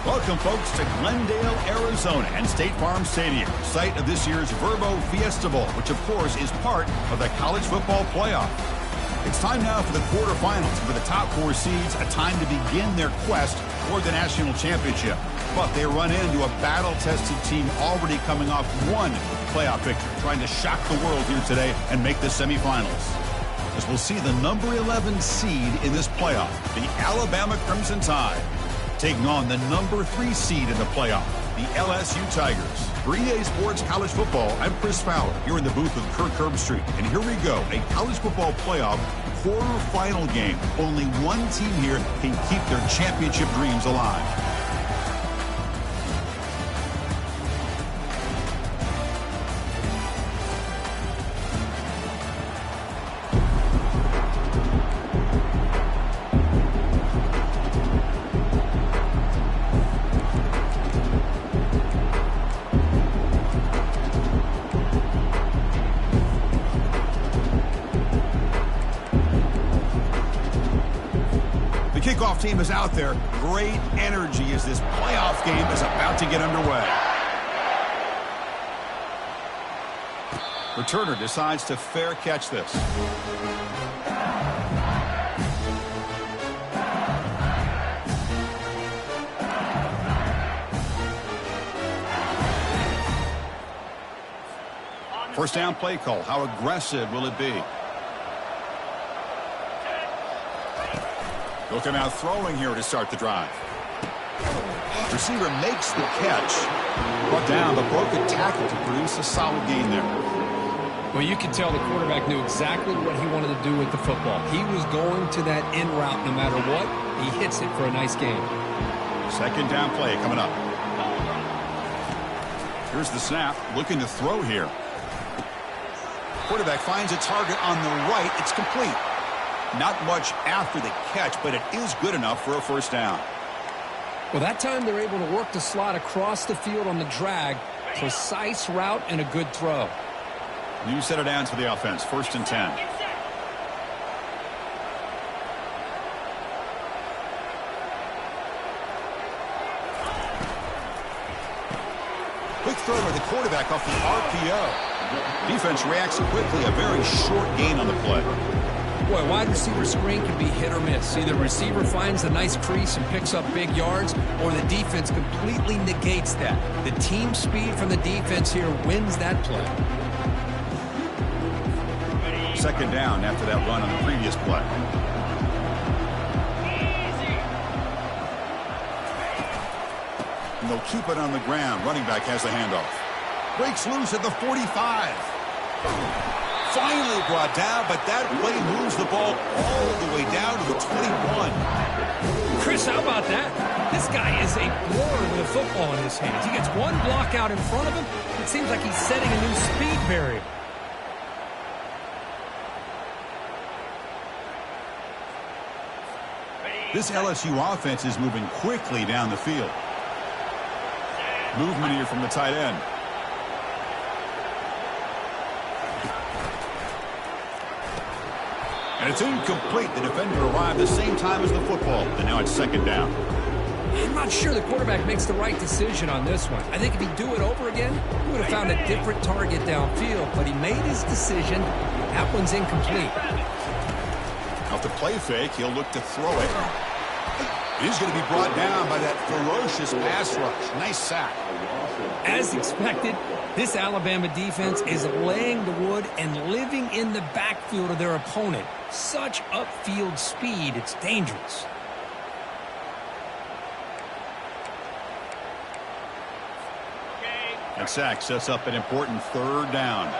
Welcome, folks, to Glendale, Arizona and State Farm Stadium, site of this year's Verbo Fiesta Bowl, which, of course, is part of the college football playoff. It's time now for the quarterfinals, for the top 4 seeds, a time to begin their quest toward the national championship. But they run into a battle-tested team already coming off one playoff victory, trying to shock the world here today and make the semifinals. As we'll see the number 11 seed in this playoff, the Alabama Crimson Tide, taking on the number 3 seed in the playoff, the LSU Tigers. For EA Sports College Football, I'm Chris Fowler, here in the booth with Kirk Herbstreit. And here we go, a college football playoff quarterfinal game. Only one team here can keep their championship dreams alive. Kickoff team is out there. Great energy as this playoff game is about to get underway. Returner decides to fair catch this. First down play call. How aggressive will it be? They'll come out throwing here to start the drive. Receiver makes the catch. Brought down, but broke a tackle to produce a solid gain there. Well, you can tell the quarterback knew exactly what he wanted to do with the football. He was going to that in route no matter what. He hits it for a nice gain. Second down play coming up. Here's the snap. Looking to throw here. Quarterback finds a target on the right. It's complete. Not much after the catch, but it is good enough for a first down. Well, that time they're able to work the slot across the field on the drag. Precise route and a good throw. New set of downs for the offense. First and 10. Quick throw by the quarterback off the RPO. Defense reacts quickly. A very short gain on the play. Boy, wide receiver screen can be hit or miss. Either receiver finds a nice crease and picks up big yards, or the defense completely negates that. The team speed from the defense here wins that play. Second down after that run on the previous play. And they'll keep it on the ground. Running back has the handoff. Breaks loose at the 45. Finally brought down, but that play moves the ball all the way down to the 21. Chris, how about that? This guy is a blower with a football in his hands. He gets one block out in front of him. It seems like he's setting a new speed barrier. This LSU offense is moving quickly down the field. Movement here from the tight end. And it's incomplete. The defender arrived the same time as the football. And now it's second down. I'm not sure the quarterback makes the right decision on this one. I think if he'd do it over again, he would have found a different target downfield. But he made his decision. That one's incomplete. Off the play fake, he'll look to throw it. He's going to be brought down by that ferocious pass rush. Nice sack. As expected, this Alabama defense is laying the wood and living in the backfield of their opponent. Such upfield speed, it's dangerous. And sack sets up an important third down.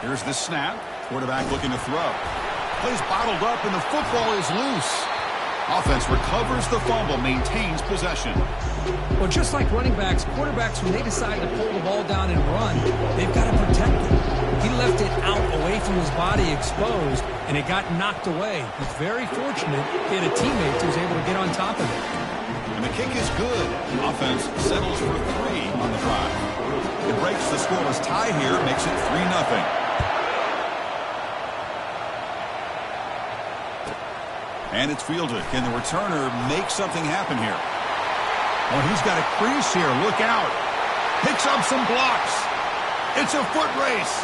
Here's the snap. Quarterback looking to throw. Plays bottled up and the football is loose. Offense recovers the fumble, maintains possession. Well, just like running backs, quarterbacks, when they decide to pull the ball down and run, they've got to protect it. He left it out away from his body exposed, and it got knocked away. He's very fortunate he had a teammate who was able to get on top of it. And the kick is good. Offense settles for 3 on the drive. It breaks the scoreless tie here, makes it 3-0. And it's fielded. Can the returner make something happen here? Oh, he's got a crease here. Look out. Picks up some blocks. It's a foot race.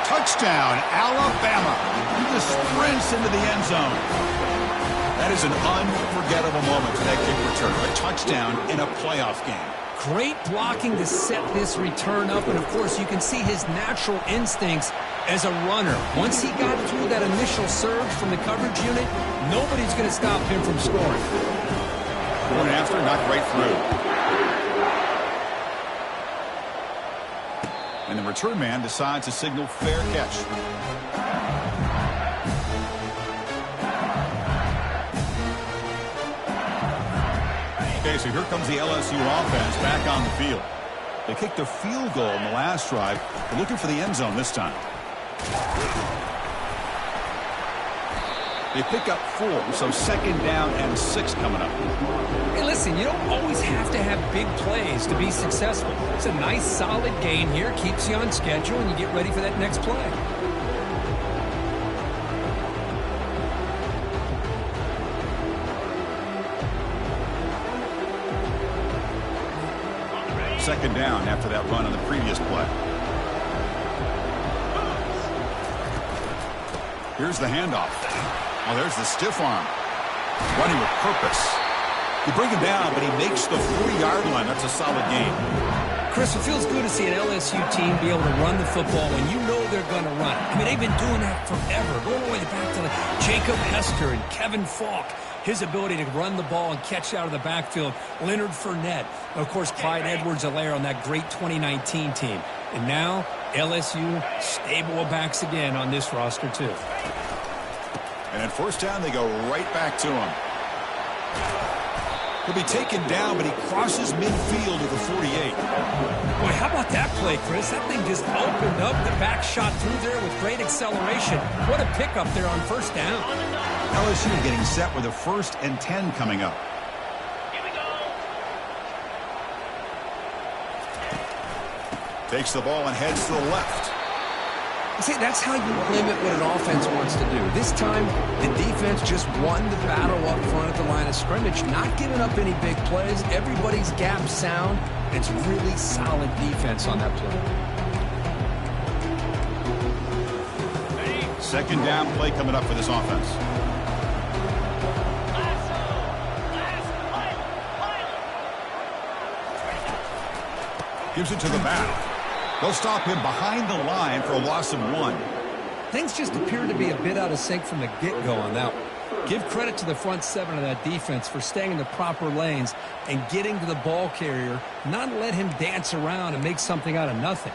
Touchdown, Alabama. He just sprints into the end zone. That is an unforgettable moment for that kick returner. A touchdown in a playoff game. Great blocking to set this return up, and of course you can see his natural instincts as a runner. Once he got through that initial surge from the coverage unit, nobody's going to stop him from scoring. Going after, knocked right through. And the return man decides to signal fair catch. Okay, so here comes the LSU offense back on the field. They kicked a field goal in the last drive. They're looking for the end zone this time. They pick up 4, so 2nd down and 6 coming up. Hey, listen, you don't always have to have big plays to be successful. It's a nice, solid gain here. Keeps you on schedule, and you get ready for that next play. Second down after that run on the previous play. Here's the handoff. Oh, there's the stiff arm. Running with purpose. You bring him down, but he makes the 40-yard line. That's a solid game. Chris, it feels good to see an LSU team be able to run the football when you know they're going to run. I mean, they've been doing that forever. Going all the way back to Jacob Hester and Kevin Falk. His ability to run the ball and catch out of the backfield. Leonard Fournette. And of course, Clyde Edwards-Helaire on that great 2019 team. And now, LSU stable of backs again on this roster, too. And at first down, they go right back to him. He'll be taken down, but he crosses midfield to the 48. Boy, how about that play, Chris? That thing just opened up. The back shot through there with great acceleration. What a pickup there on first down. LSU getting set with a 1st and 10 coming up. Here we go. Takes the ball and heads to the left. See, that's how you limit what an offense wants to do. This time, the defense just won the battle up front at the line of scrimmage, not giving up any big plays. Everybody's gap sound. It's really solid defense on that play. Second down play coming up for this offense. Gives it to the back. They'll stop him behind the line for a loss of 1. Things just appear to be a bit out of sync from the get-go on that one. Give credit to the front 7 of that defense for staying in the proper lanes and getting to the ball carrier, not let him dance around and make something out of nothing.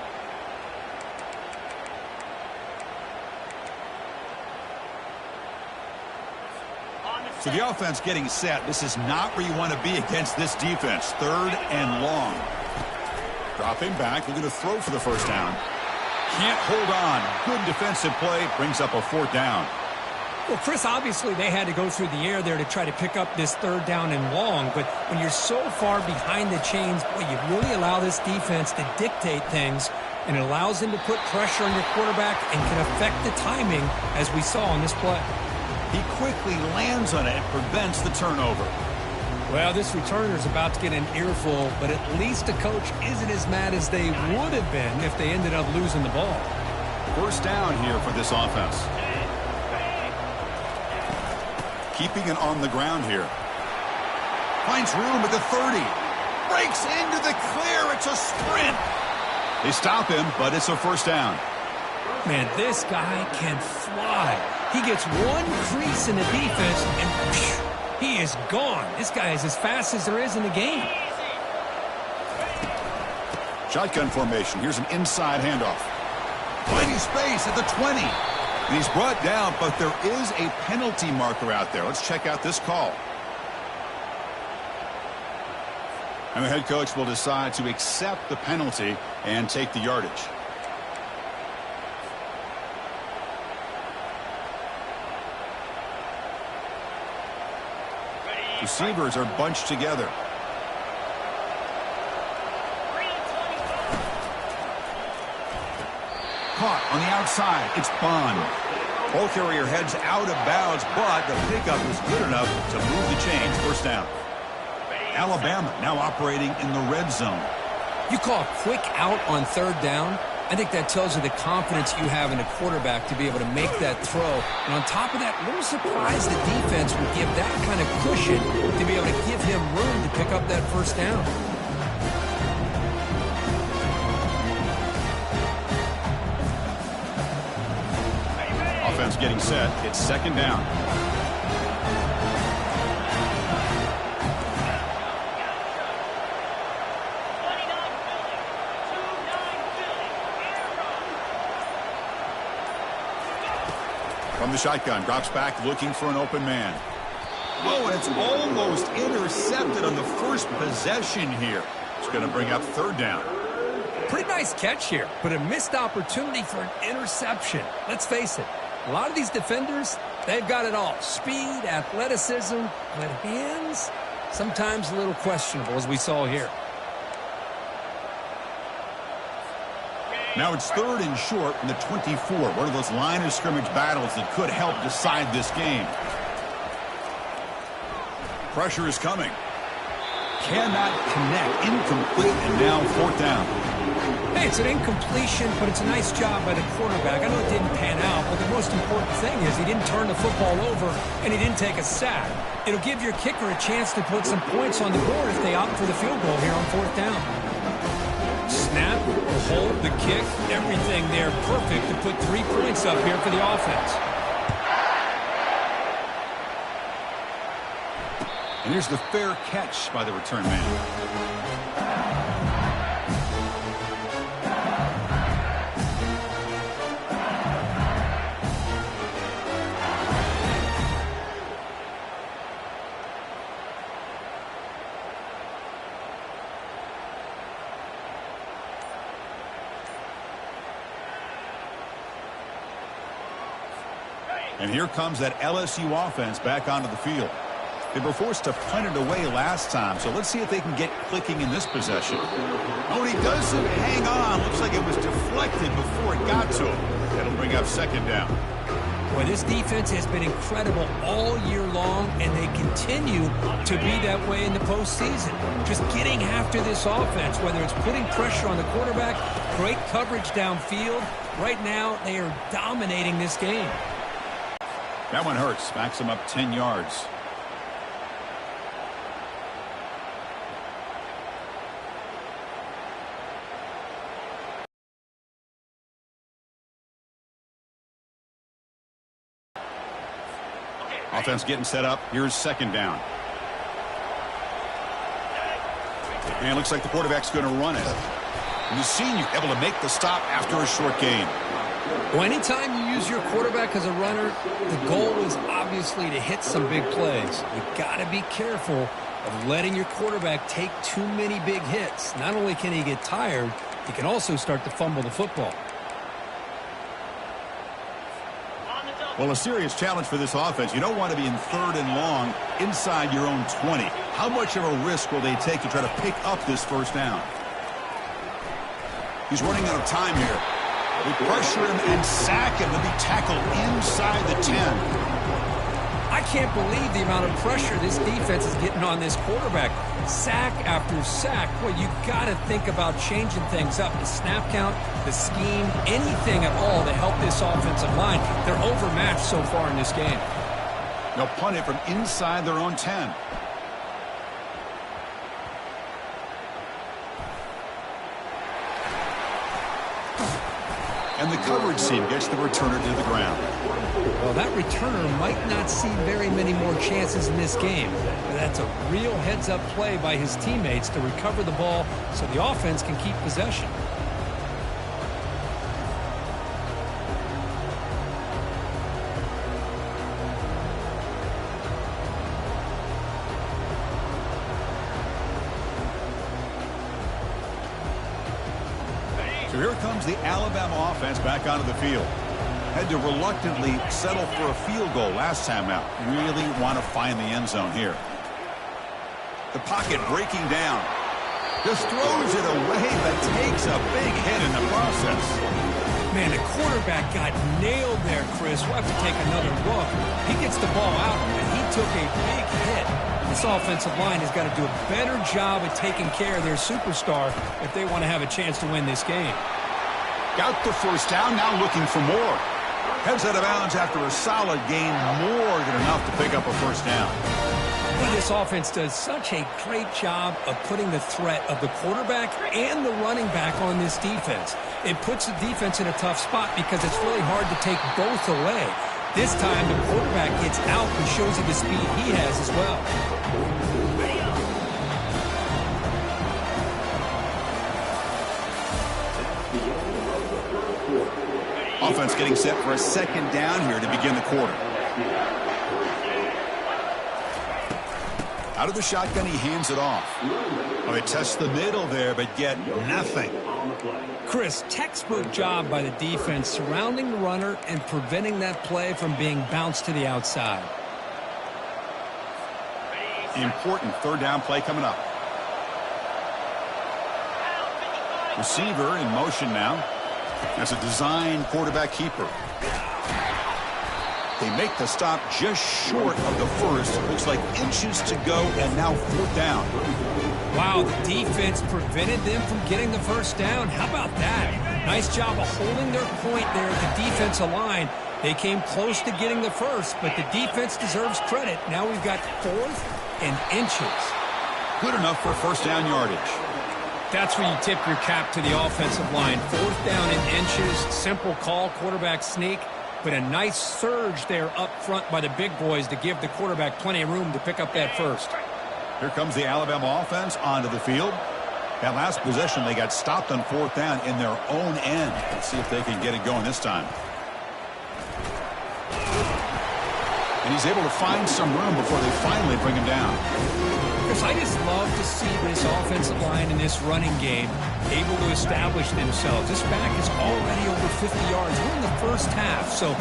So the offense getting set. This is not where you want to be against this defense. 3rd and long. Dropping back, looking to throw for the first down. Can't hold on. Good defensive play. Brings up a 4th down. Well, Chris, obviously they had to go through the air there to try to pick up this 3rd down and long. But when you're so far behind the chains, boy, you really allow this defense to dictate things. And it allows him to put pressure on your quarterback and can affect the timing, as we saw on this play. He quickly lands on it and prevents the turnover. Well, this returner is about to get an earful, but at least the coach isn't as mad as they would have been if they ended up losing the ball. First down here for this offense. Keeping it on the ground here. Finds room at the 30. Breaks into the clear. It's a sprint. They stop him, but it's a first down. Man, this guy can fly. He gets one crease in the defense, and phew, he is gone. This guy is as fast as there is in the game. Shotgun formation. Here's an inside handoff. Finding space at the 20. And he's brought down, but there is a penalty marker out there. Let's check out this call. And the head coach will decide to accept the penalty and take the yardage. Receivers are bunched together. Caught on the outside. It's Bond. Ball carrier heads out of bounds, but the pickup is good enough to move the chains. First down. Alabama now operating in the red zone. You call a quick out on third down. I think that tells you the confidence you have in a quarterback to be able to make that throw. And on top of that, a little surprised the defense would give that kind of cushion to be able to give him room to pick up that first down. Offense getting set. It's second down. From the shotgun, drops back looking for an open man. Oh, and it's almost intercepted on the first possession here. It's going to bring up third down. Pretty nice catch here, but a missed opportunity for an interception. Let's face it, a lot of these defenders, they've got it all. Speed, athleticism, but hands, sometimes a little questionable, as we saw here. Now it's third and short from the 24. One of those line of scrimmage battles that could help decide this game. Pressure is coming. Cannot connect. Incomplete, and now fourth down. Hey, it's an incompletion, but it's a nice job by the quarterback. I know it didn't pan out, but the most important thing is he didn't turn the football over and he didn't take a sack. It'll give your kicker a chance to put some points on the board if they opt for the field goal here on fourth down. Snap, the hold, the kick, everything there perfect to put 3 points up here for the offense. And here's the fair catch by the return man. And here comes that LSU offense back onto the field. They were forced to punt it away last time, so let's see if they can get clicking in this possession. Oh, and he doesn't hang on. Looks like it was deflected before it got to him. That'll bring up second down. Boy, this defense has been incredible all year long, and they continue to be that way in the postseason. Just getting after this offense, whether it's putting pressure on the quarterback, great coverage downfield. Right now, they are dominating this game. That one hurts. Backs him up 10 yards. Offense getting set up. Here's second down. And it looks like the quarterback's going to run it. And the senior able to make the stop after a short gain. Well, anytime you use your quarterback as a runner, the goal is obviously to hit some big plays. You've got to be careful of letting your quarterback take too many big hits. Not only can he get tired, he can also start to fumble the football. Well, a serious challenge for this offense. You don't want to be in third and long inside your own 20. How much of a risk will they take to try to pick up this first down? He's running out of time here. They pressure him and sack him to be tackled inside the 10. I can't believe the amount of pressure this defense is getting on this quarterback. Sack after sack. Well, you got to think about changing things up. The snap count, the scheme, anything at all to help this offensive line. They're overmatched so far in this game. They'll punt it from inside their own 10. And the coverage team gets the returner to the ground. Well, that returner might not see very many more chances in this game. But that's a real heads-up play by his teammates to recover the ball so the offense can keep possession. So here comes the Alabama offense back onto the field. Had to reluctantly settle for a field goal last time out. Really want to find the end zone here. The pocket breaking down. Just throws it away, but takes a big hit in the process. Man, the quarterback got nailed there, Chris. We'll have to take another look. He gets the ball out, and he took a big hit. This offensive line has got to do a better job at taking care of their superstar if they want to have a chance to win this game. Got the first down, now looking for more. Heads out of bounds after a solid gain, more than enough to pick up a first down. This offense does such a great job of putting the threat of the quarterback and the running back on this defense. It puts the defense in a tough spot because it's really hard to take both away. This time, the quarterback gets out and shows you the speed he has as well. Offense getting set for a second down here to begin the quarter. Out of the shotgun, he hands it off. Well, they test the middle there, but get nothing. Chris, textbook job by the defense surrounding the runner and preventing that play from being bounced to the outside. Important third down play coming up. Receiver in motion now. That's a design quarterback keeper. They make the stop just short of the first. Looks like inches to go, and now fourth down. Wow, the defense prevented them from getting the first down. How about that? Nice job of holding their point there at the defensive line. They came close to getting the first, but the defense deserves credit. Now we've got fourth and inches. Good enough for first down yardage. That's where you tip your cap to the offensive line. Fourth down in inches, simple call, quarterback sneak, but a nice surge there up front by the big boys to give the quarterback plenty of room to pick up that first. Here comes the Alabama offense onto the field. That last possession, they got stopped on fourth down in their own end. Let's see if they can get it going this time. And he's able to find some room before they finally bring him down. Chris, I just love to see this offensive line in this running game able to establish themselves. This back is already over 50 yards. We're in the first half, so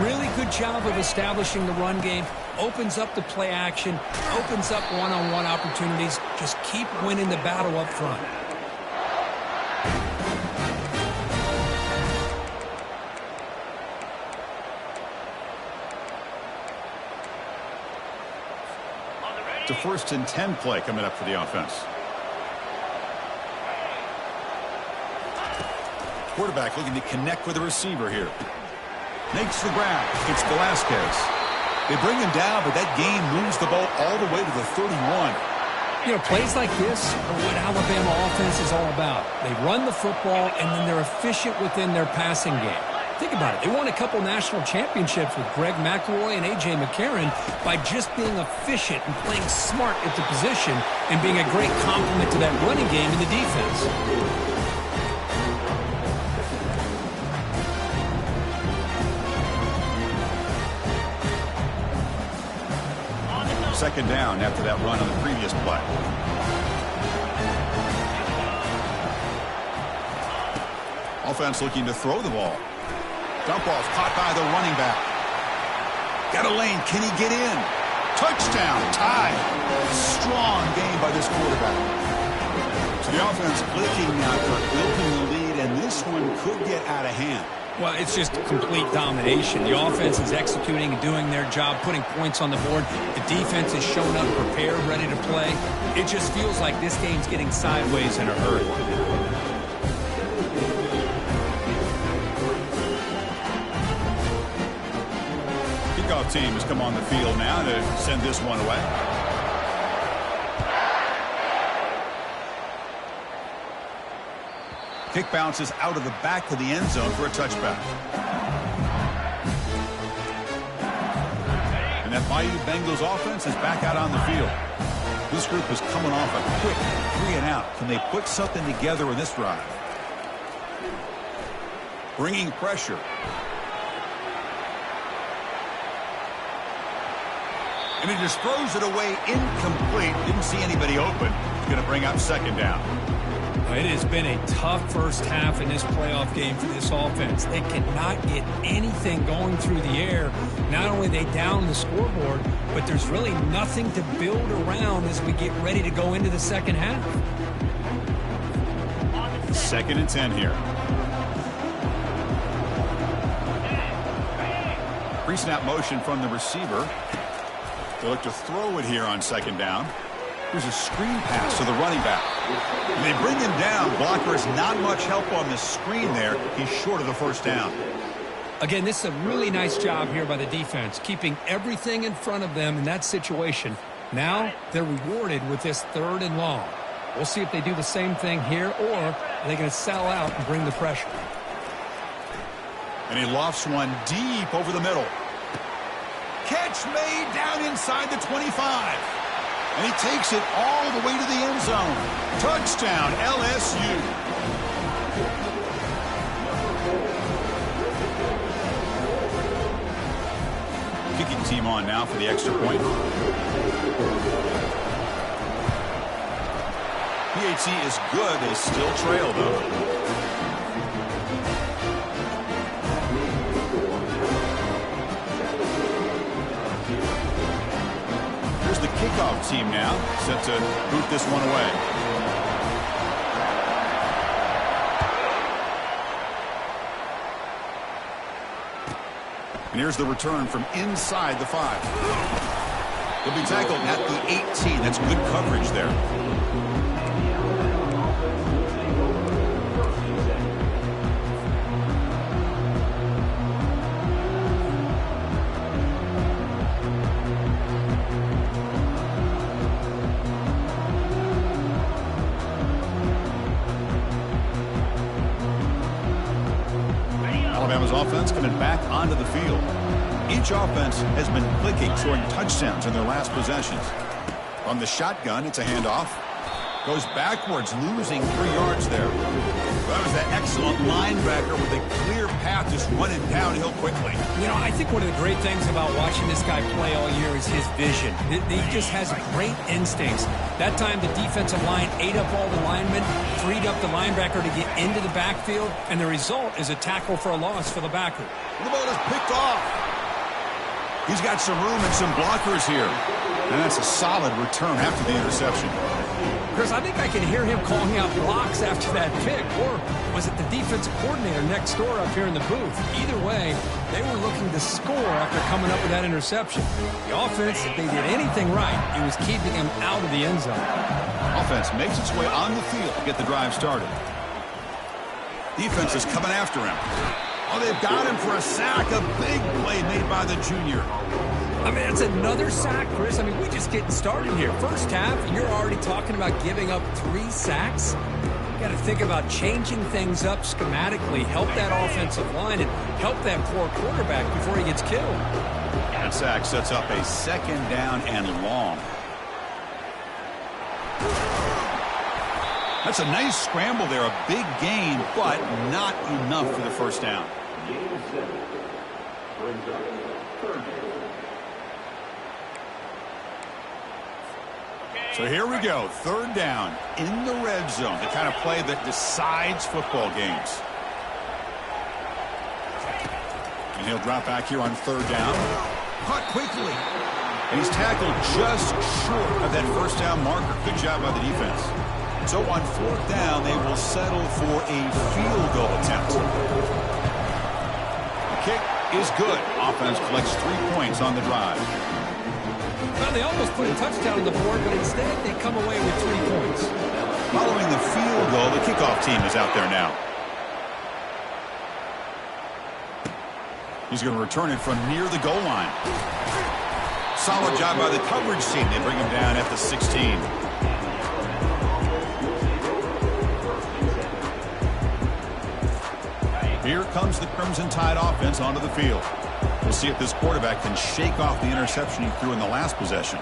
really good job of establishing the run game. Opens up the play action, opens up one-on-one opportunities. Just keep winning the battle up front. It's a 1st and 10 play coming up for the offense. Quarterback looking to connect with the receiver here. Makes the grab. It's Velasquez. They bring him down, but that game moves the ball all the way to the 31. You know, plays like this are what Alabama offense is all about. They run the football, and then they're efficient within their passing game. Think about it. They won a couple national championships with Greg McElroy and A.J. McCarron by just being efficient and playing smart at the position and being a great complement to that running game in the defense. Second down after that run on the previous play. Offense looking to throw the ball. Dump off caught by the running back. Got a lane. Can he get in? Touchdown. Tie. Strong game by this quarterback. So the offense clicking now for building the lead, and this one could get out of hand. Well, it's just complete domination. The offense is executing and doing their job, putting points on the board. The defense is showing up prepared, ready to play. It just feels like this game's getting sideways in a hurry. Kickoff team has come on the field now to send this one away. Kick bounces out of the back of the end zone for a touchback. And that Bayou Bengals offense is back out on the field. This group is coming off a quick 3 and out. Can they put something together in this drive? Bringing pressure. And he just throws it away incomplete. Didn't see anybody open. Going to bring up second down. It has been a tough first half in this playoff game for this offense. They cannot get anything going through the air. Not only they down the scoreboard, but there's really nothing to build around as we get ready to go into the second half. 2nd and 10 here. Pre-snap motion from the receiver. They look to throw it here on second down. Here's a screen pass to the running back. And they bring him down. Blocker has not much help on the screen there. He's short of the first down. Again, this is a really nice job here by the defense, keeping everything in front of them in that situation. Now they're rewarded with this 3rd and long. We'll see if they do the same thing here, or are they going to sell out and bring the pressure. And he lofts one deep over the middle. Catch made down inside the 25. And he takes it all the way to the end zone. Touchdown, LSU. Kicking team on now for the extra point. PAT is good. They still trail, though. Here's the kickoff team now, set to boot this one away. And here's the return from inside the 5. He'll be tackled at the 18. That's good coverage there. Alabama's offense coming back onto the field. Each offense has been clicking, scoring touchdowns in their last possessions. From the shotgun, it's a handoff. Goes backwards, losing 3 yards there. That was that excellent linebacker with a clear path, just running downhill quickly. You know, I think one of the great things about watching this guy play all year is his vision. He just has great instincts. That time, the defensive line ate up all the linemen, freed up the linebacker to get into the backfield, and the result is a tackle for a loss for the backer. The ball is picked off. He's got some room and some blockers here. And that's a solid return after the interception. Chris, I think I can hear him calling out blocks after that pick. Or was it the defensive coordinator next door up here in the booth? Either way, they were looking to score after coming up with that interception. The offense, if they did anything right, it was keeping him out of the end zone. Offense makes its way on the field to get the drive started. Defense is coming after him. Oh, they've got him for a sack. A big play made by the junior. I mean, it's another sack, Chris. I mean, we're just getting started here. First half, and you're already talking about giving up 3 sacks. You got to think about changing things up schematically, help that offensive line, and help that poor quarterback before he gets killed. That sack sets up a 2nd down and long. That's a nice scramble there, a big gain, but not enough for the first down. So here we go, 3rd down in the red zone, the kind of play that decides football games. And he'll drop back here on 3rd down. Caught quickly. And he's tackled just short of that first down marker. Good job by the defense. So on 4th down, they will settle for a field goal attempt. The kick is good. Offense collects 3 points on the drive. Well, they almost put a touchdown on the board, but instead they come away with 3 points. Following the field goal, the kickoff team is out there now. He's going to return it from near the goal line. Solid job by the coverage team. They bring him down at the 16. Here comes the Crimson Tide offense onto the field. We'll see if this quarterback can shake off the interception he threw in the last possession.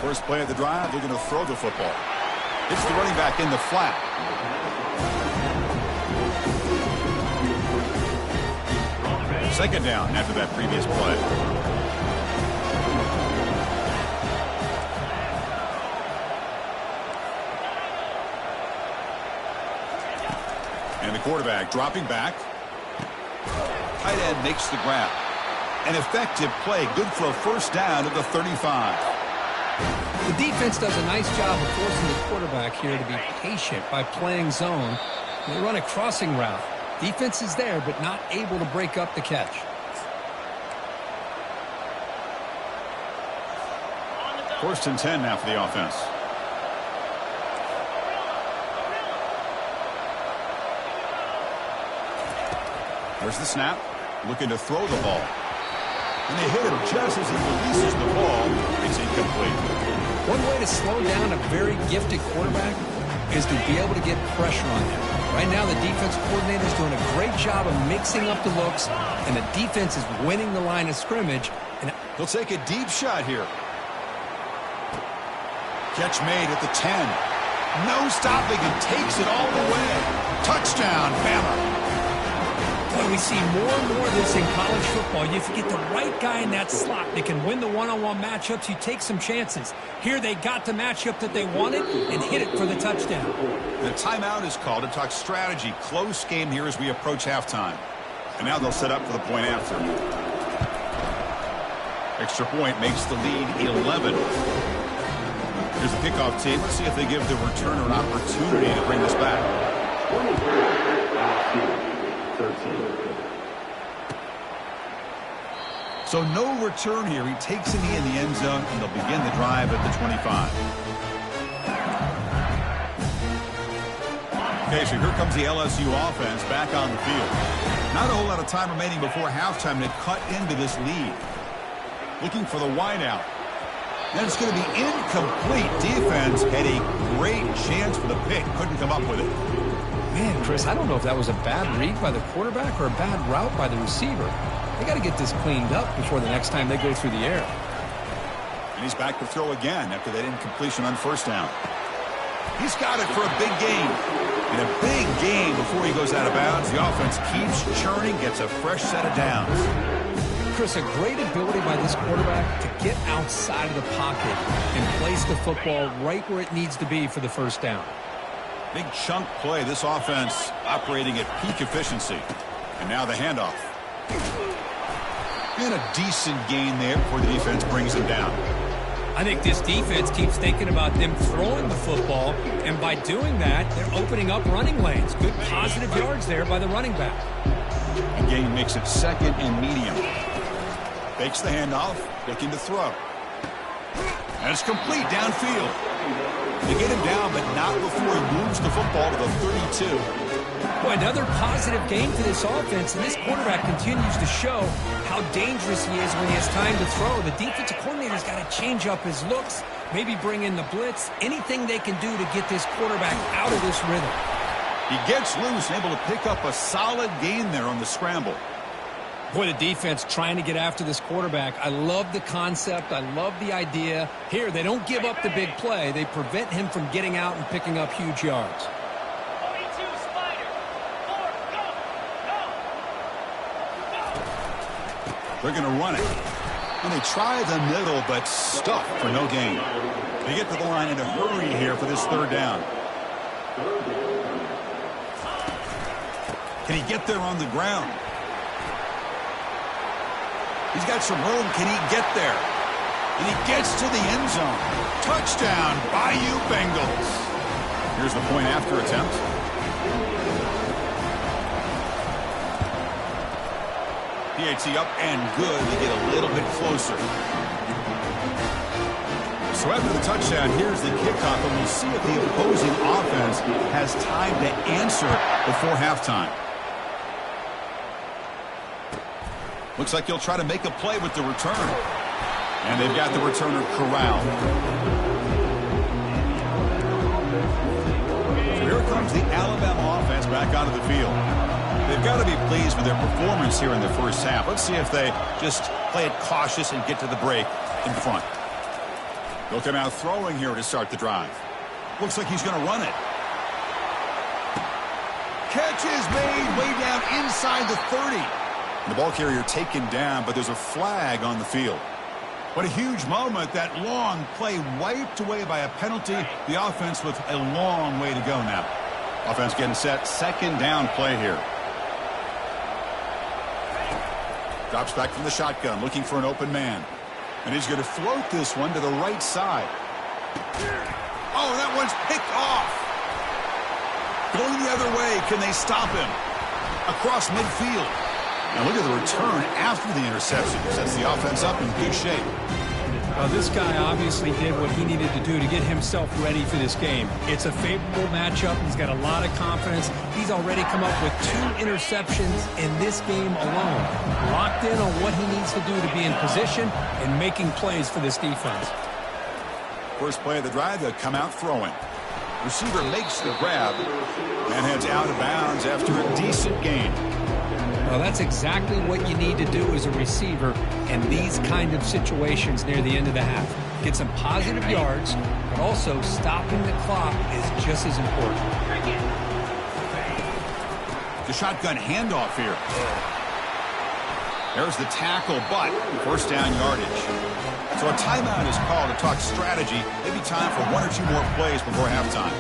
First play of the drive, they're going to throw the football. It's the running back in the flat. Second down after that previous play. And the quarterback dropping back. Tight end makes the grab. An effective play, good for a first down at the 35. The defense does a nice job of forcing the quarterback here to be patient by playing zone. They run a crossing route. Defense is there, but not able to break up the catch. First and 10 now for the offense. There's the snap. Looking to throw the ball. And they hit him just as he releases the ball. It's incomplete. One way to slow down a very gifted quarterback is to be able to get pressure on him. Right now, the defensive coordinator is doing a great job of mixing up the looks, and the defense is winning the line of scrimmage. And he'll take a deep shot here. Catch made at the 10. No stopping and takes it all the way. Touchdown, Bama. Boy, we see more and more of this in college football. If you get the right guy in that slot, they can win the one-on-one matchups. You take some chances. Here they got the matchup that they wanted and hit it for the touchdown. The timeout is called to talk strategy. Close game here as we approach halftime. And now they'll set up for the point after. Extra point makes the lead 11. Here's the kickoff team. Let's see if they give the returner an opportunity to bring this back. So no return here. He takes a knee in the end zone, and they'll begin the drive at the 25. Okay, so here comes the LSU offense back on the field. Not a whole lot of time remaining before halftime to cut into this lead. Looking for the wideout. And it's going to be incomplete. Defense had a great chance for the pick. Couldn't come up with it. Man, Chris, I don't know if that was a bad read by the quarterback or a bad route by the receiver. They got to get this cleaned up before the next time they go through the air. And he's back to throw again after that incompletion on first down. He's got it for a big gain. And a big gain before he goes out of bounds. The offense keeps churning, gets a fresh set of downs. Chris, a great ability by this quarterback to get outside of the pocket and place the football right where it needs to be for the first down. Big chunk play. This offense operating at peak efficiency. And now the handoff. And a decent gain there before the defense brings him down. I think this defense keeps thinking about them throwing the football, and by doing that, they're opening up running lanes. Good positive yards there by the running back. The gain makes it second and medium. Fakes the handoff, looking to throw. And it's complete downfield. They get him down, but not before he moves the football to the 32. Boy, another positive game for this offense, and this quarterback continues to show how dangerous he is when he has time to throw. The defensive coordinator's got to change up his looks, maybe bring in the blitz, anything they can do to get this quarterback out of this rhythm. He gets loose and able to pick up a solid gain there on the scramble. Boy, the defense trying to get after this quarterback. I love the concept. I love the idea. Here, they don't give up the big play. They prevent him from getting out and picking up huge yards. They're going to run it. And they try the middle, but stuffed for no gain. They get to the line in a hurry here for this third down. Can he get there on the ground? He's got some room. Can he get there? And he gets to the end zone. Touchdown, Bayou Bengals. Here's the point after attempt. PAT up and good. They get a little bit closer. So after the touchdown, here's the kickoff, and we'll see if the opposing offense has time to answer before halftime. Looks like he'll try to make a play with the return. And they've got the returner corralled. So here comes the Alabama offense back onto the field. They've got to be pleased with their performance here in the first half. Let's see if they just play it cautious and get to the break in front. They'll come out throwing here to start the drive. Looks like he's going to run it. Catch is made way down inside the 30. The ball carrier taken down, but there's a flag on the field. What a huge moment. That long play wiped away by a penalty. The offense with a long way to go now. Offense getting set. Second down play here. Drops back from the shotgun, looking for an open man. And he's going to float this one to the right side. Oh, that one's picked off. Going the other way. Can they stop him? Across midfield. Now look at the return after the interception. Sets the offense up in good shape. Well, this guy obviously did what he needed to do to get himself ready for this game. It's a favorable matchup. He's got a lot of confidence. He's already come up with 2 interceptions in this game alone. Locked in on what he needs to do to be in position and making plays for this defense. First play of the drive, they'll come out throwing. Receiver makes the grab and heads out of bounds after a decent gain. Well, that's exactly what you need to do as a receiver in these kind of situations near the end of the half. Get some positive yards, but also stopping the clock is just as important. The shotgun handoff here. There's the tackle, but first down yardage. So a timeout is called to talk strategy. Maybe time for 1 or 2 more plays before halftime.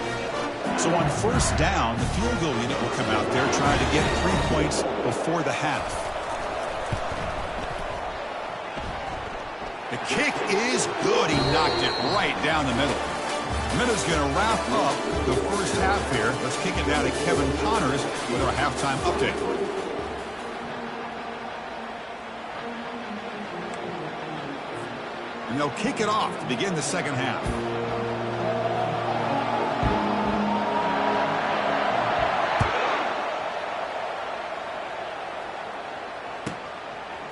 So on first down, the field goal unit will come out there trying to get 3 points before the half. The kick is good. He knocked it right down the middle. Minna's going to wrap up the first half here. Let's kick it down to Kevin Connors with our halftime update. And they'll kick it off to begin the second half.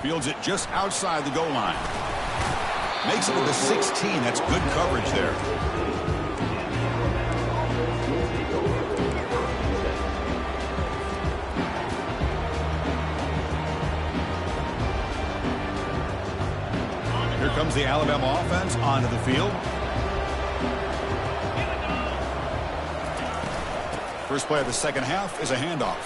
Fields it just outside the goal line. Makes it with the 16. That's good coverage there. Here comes the Alabama offense onto the field. First play of the second half is a handoff.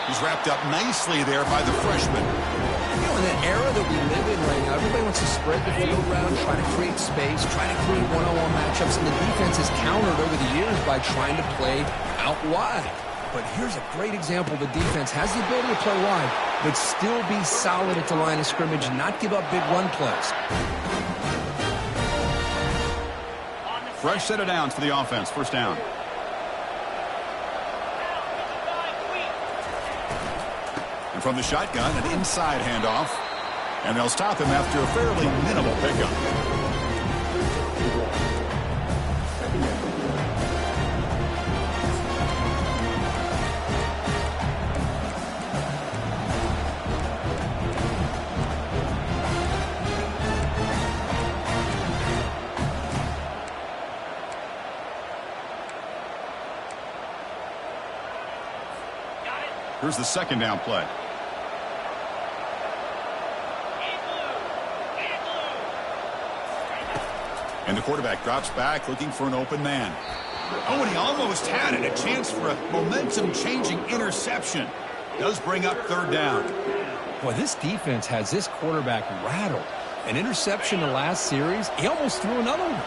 He's wrapped up nicely there by the freshman. You know, in that era that we live in right now, everybody wants to spread the field around, try to create space, try to create one-on-one matchups, and the defense has countered over the years by trying to play out wide. But here's a great example. The defense has the ability to play wide, but still be solid at the line of scrimmage and not give up big run plays. Fresh set of downs for the offense. First down. And from the shotgun, an inside handoff. And they'll stop him after a fairly minimal pickup. Here's the second down play. And the quarterback drops back looking for an open man. Oh, and he almost had it. A chance for a momentum-changing interception. Does bring up third down. Boy, this defense has this quarterback rattled. An interception in the last series, he almost threw another one.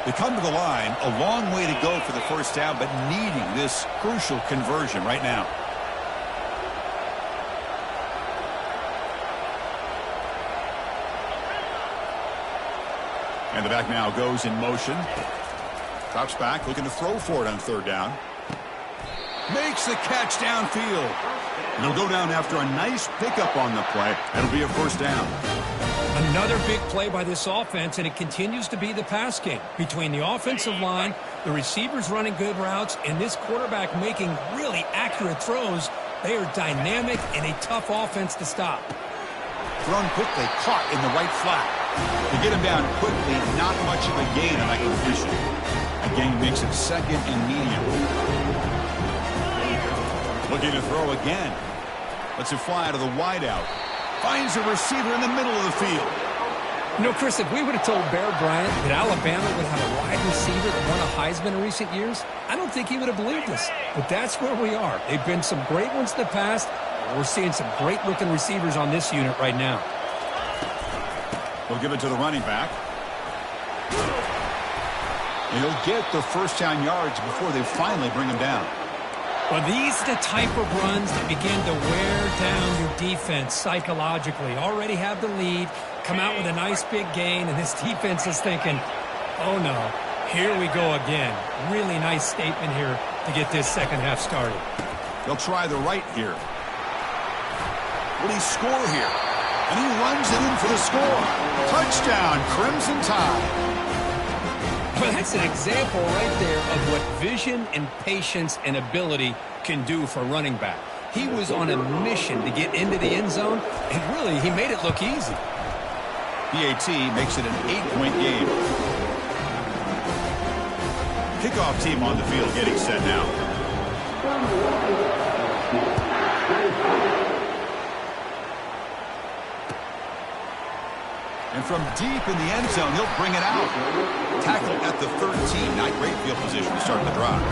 They come to the line, a long way to go for the first down, but needing this crucial conversion right now. And the back now goes in motion. Drops back, looking to throw for it on third down. Makes the catch downfield. And he'll go down after a nice pickup on the play. It'll be a first down. Another big play by this offense, and it continues to be the pass game. Between the offensive line, the receivers running good routes, and this quarterback making really accurate throws, they are dynamic and a tough offense to stop. Thrown quickly, caught in the right flat. To get him down quickly, not much of a gain on that completion. A gain makes it second and medium. Looking to throw again. Lets it fly out of the wideout. Finds a receiver in the middle of the field. You know, Chris, if we would have told Bear Bryant that Alabama would have a wide receiver that won a Heisman in recent years, I don't think he would have believed us. But that's where we are. They've been some great ones in the past. We're seeing some great-looking receivers on this unit right now. They'll give it to the running back. And he'll get the first down yards before they finally bring him down. Well, these are the type of runs that begin to wear down your defense psychologically. Already have the lead, come out with a nice big gain, and this defense is thinking, oh no, here we go again. Really nice statement here to get this second half started. They'll try the right here. Will he score here? And he runs it in for the score. Touchdown, Crimson Tide. Well, that's an example right there of what vision and patience and ability can do for a running back. He was on a mission to get into the end zone, and really, he made it look easy. BAT makes it an 8-point game. Kickoff team on the field getting set now. And from deep in the end zone, he'll bring it out. Tackle at the 13. Not great field position to start the drive.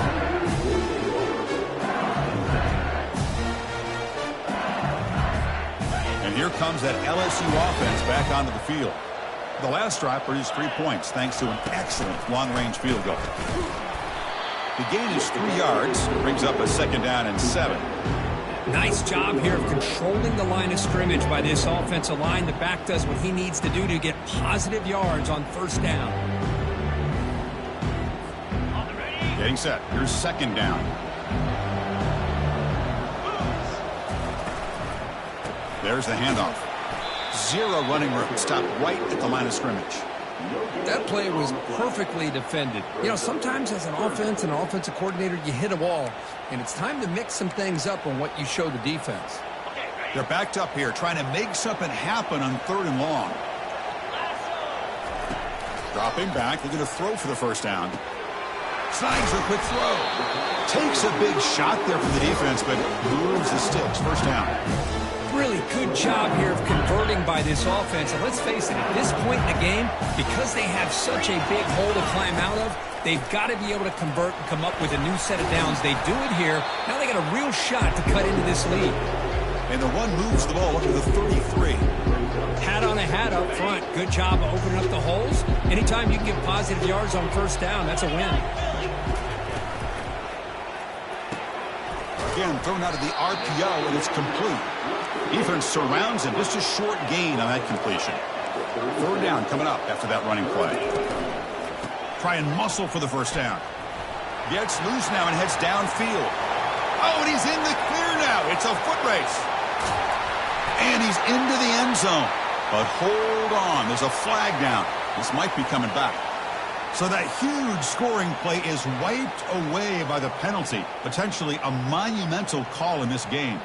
And here comes that LSU offense back onto the field. The last drive produced 3 points thanks to an excellent long-range field goal. The gain is 3 yards. Brings up a 2nd down and 7. Nice job here of controlling the line of scrimmage by this offensive line. The back does what he needs to do to get positive yards on 1st down. Getting set. Here's 2nd down. There's the handoff. 0 running room. Stopped right at the line of scrimmage. That play was perfectly defended. You know, sometimes as an offense and an offensive coordinator, you hit a wall, and it's time to mix some things up on what you show the defense. They're backed up here, trying to make something happen on 3rd and long. Dropping back, they're going to throw for the 1st down. Snags a quick throw. Takes a big shot there from the defense, but moves the sticks. 1st down. Really good job here of converting by this offense. And let's face it, at this point in the game, because they have such a big hole to climb out of, they've got to be able to convert and come up with a new set of downs. They do it here. Now they got a real shot to cut into this lead. And the one moves the ball up to the 33. Hat on a hat up front. Good job of opening up the holes. Anytime you can get positive yards on 1st down, that's a win. Again, thrown out of the RPO, and it's complete. Defense surrounds him. Just a short gain on that completion. 3rd down coming up after that running play. Try and muscle for the 1st down. Gets loose now and heads downfield. Oh, and he's in the clear now. It's a foot race. And he's into the end zone. But hold on. There's a flag down. This might be coming back. So that huge scoring play is wiped away by the penalty. Potentially a monumental call in this game.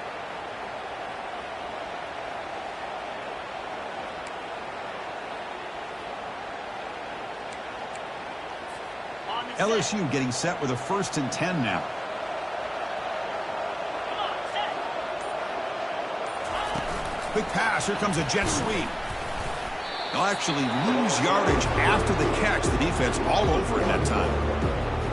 LSU getting set with a 1st and 10 now. Quick pass. Here comes a jet sweep. They'll actually lose yardage after the catch. The defense all over it that time.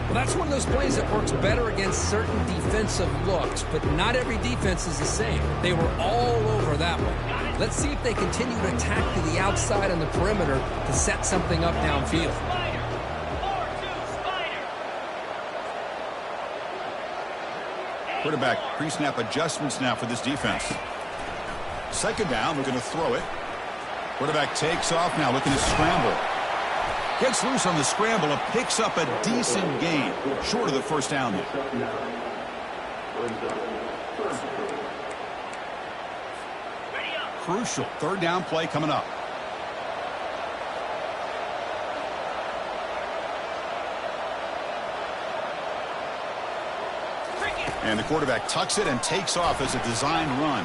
Well, that's one of those plays that works better against certain defensive looks, but not every defense is the same. They were all over that one. Let's see if they continue to attack to the outside on the perimeter to set something up downfield. Quarterback pre-snap adjustments now for this defense. 2nd down, we're going to throw it. Quarterback takes off now, looking to scramble. Gets loose on the scramble and picks up a decent gain. Short of the 1st down there. Crucial 3rd down play coming up. And the quarterback tucks it and takes off as a designed run.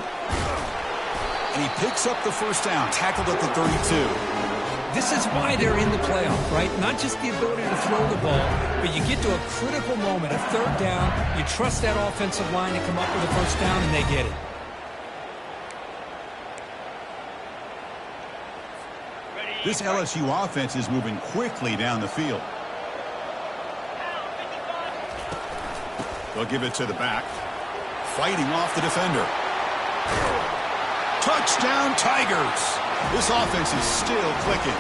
And he picks up the 1st down, tackled at the 32. This is why they're in the playoff, right? Not just the ability to throw the ball, but you get to a critical moment, a 3rd down, you trust that offensive line to come up with a 1st down, and they get it. This LSU offense is moving quickly down the field. They'll give it to the back. Fighting off the defender. Touchdown, Tigers. This offense is still clicking.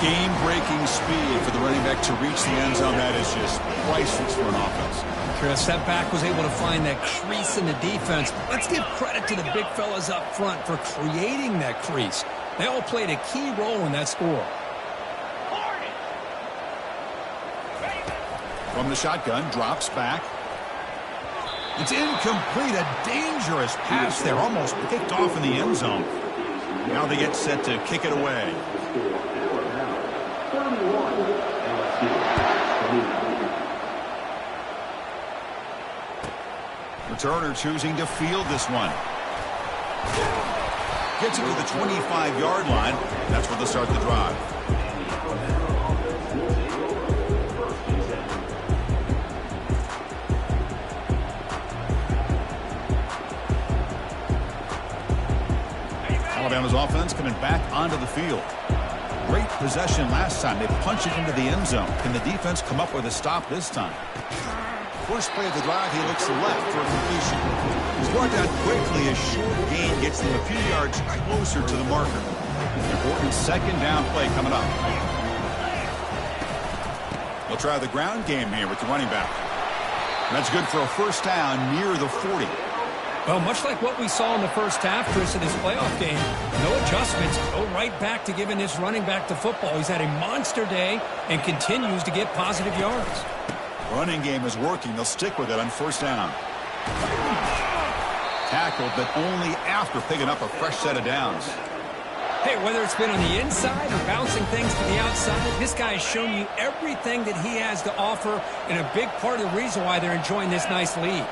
Game-breaking speed for the running back to reach the end zone. That is just priceless for an offense. Chris, that back was able to find that crease in the defense. Let's give credit to the big fellas up front for creating that crease. They all played a key role in that score. From the shotgun, drops back. It's incomplete. A dangerous pass there, almost picked off in the end zone. Now they get set to kick it away. Returner choosing to field this one. Gets it to the 25-yard line. That's where they'll start the drive. Alabama's offense coming back onto the field. Great possession last time. They punched it into the end zone. Can the defense come up with a stop this time? First play of the drive, he looks left for a completion. He's brought down quickly. A short gain gets them a few yards closer to the marker. Important second down play coming up. They'll try the ground game here with the running back. That's good for a first down near the 40. Well, much like what we saw in the first half, Chris, of this playoff game, no adjustments. Go right back to giving this running back the football. He's had a monster day and continues to get positive yards. Running game is working. They'll stick with it on first down. Tackled, but only after picking up a fresh set of downs. Hey, whether it's been on the inside or bouncing things to the outside, this guy has shown you everything that he has to offer, and a big part of the reason why they're enjoying this nice lead.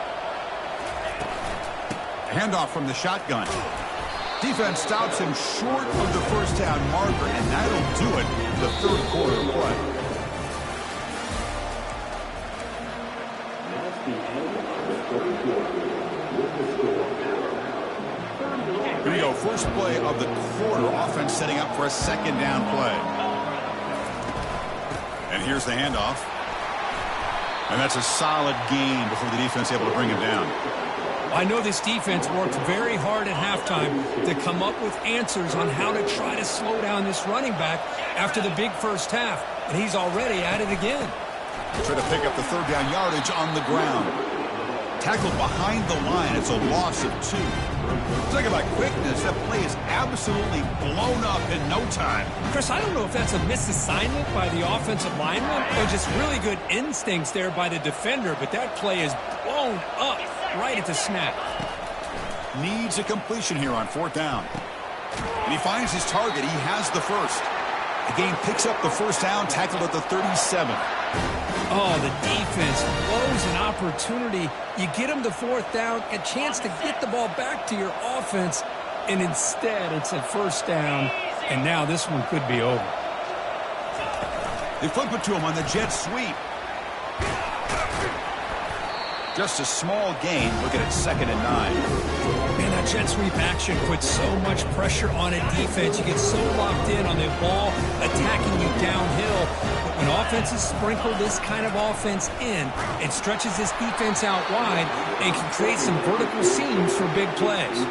Handoff from the shotgun. Defense stops him short of the first down marker, and that'll do it for the third quarter of play. Here we go. First play of the quarter. Offense setting up for a second down play. And here's the handoff. And that's a solid gain before the defense able to bring him down. I know this defense worked very hard at halftime to come up with answers on how to try to slow down this running back after the big first half. And he's already at it again. Try to pick up the third down yardage on the ground. Tackled behind the line. It's a loss of 2. Talking about quickness, that play is absolutely blown up in no time. Chris, I don't know if that's a misassignment by the offensive lineman or just really good instincts there by the defender, but that play is blown up right at the snap. Needs a completion here on fourth down. And he finds his target. He has the first. The game picks up the first down, tackled at the 37. Oh, the defense blows an opportunity. You get them the fourth down, a chance to get the ball back to your offense, and instead it's a first down, and now this one could be over. They flip it to him on the jet sweep. Just a small gain. Look at it, 2nd and 9. Man, that jet sweep action puts so much pressure on a defense. You get so locked in on the ball attacking you downhill. But when offenses sprinkle this kind of offense in, it stretches this defense out wide and can create some vertical seams for big plays.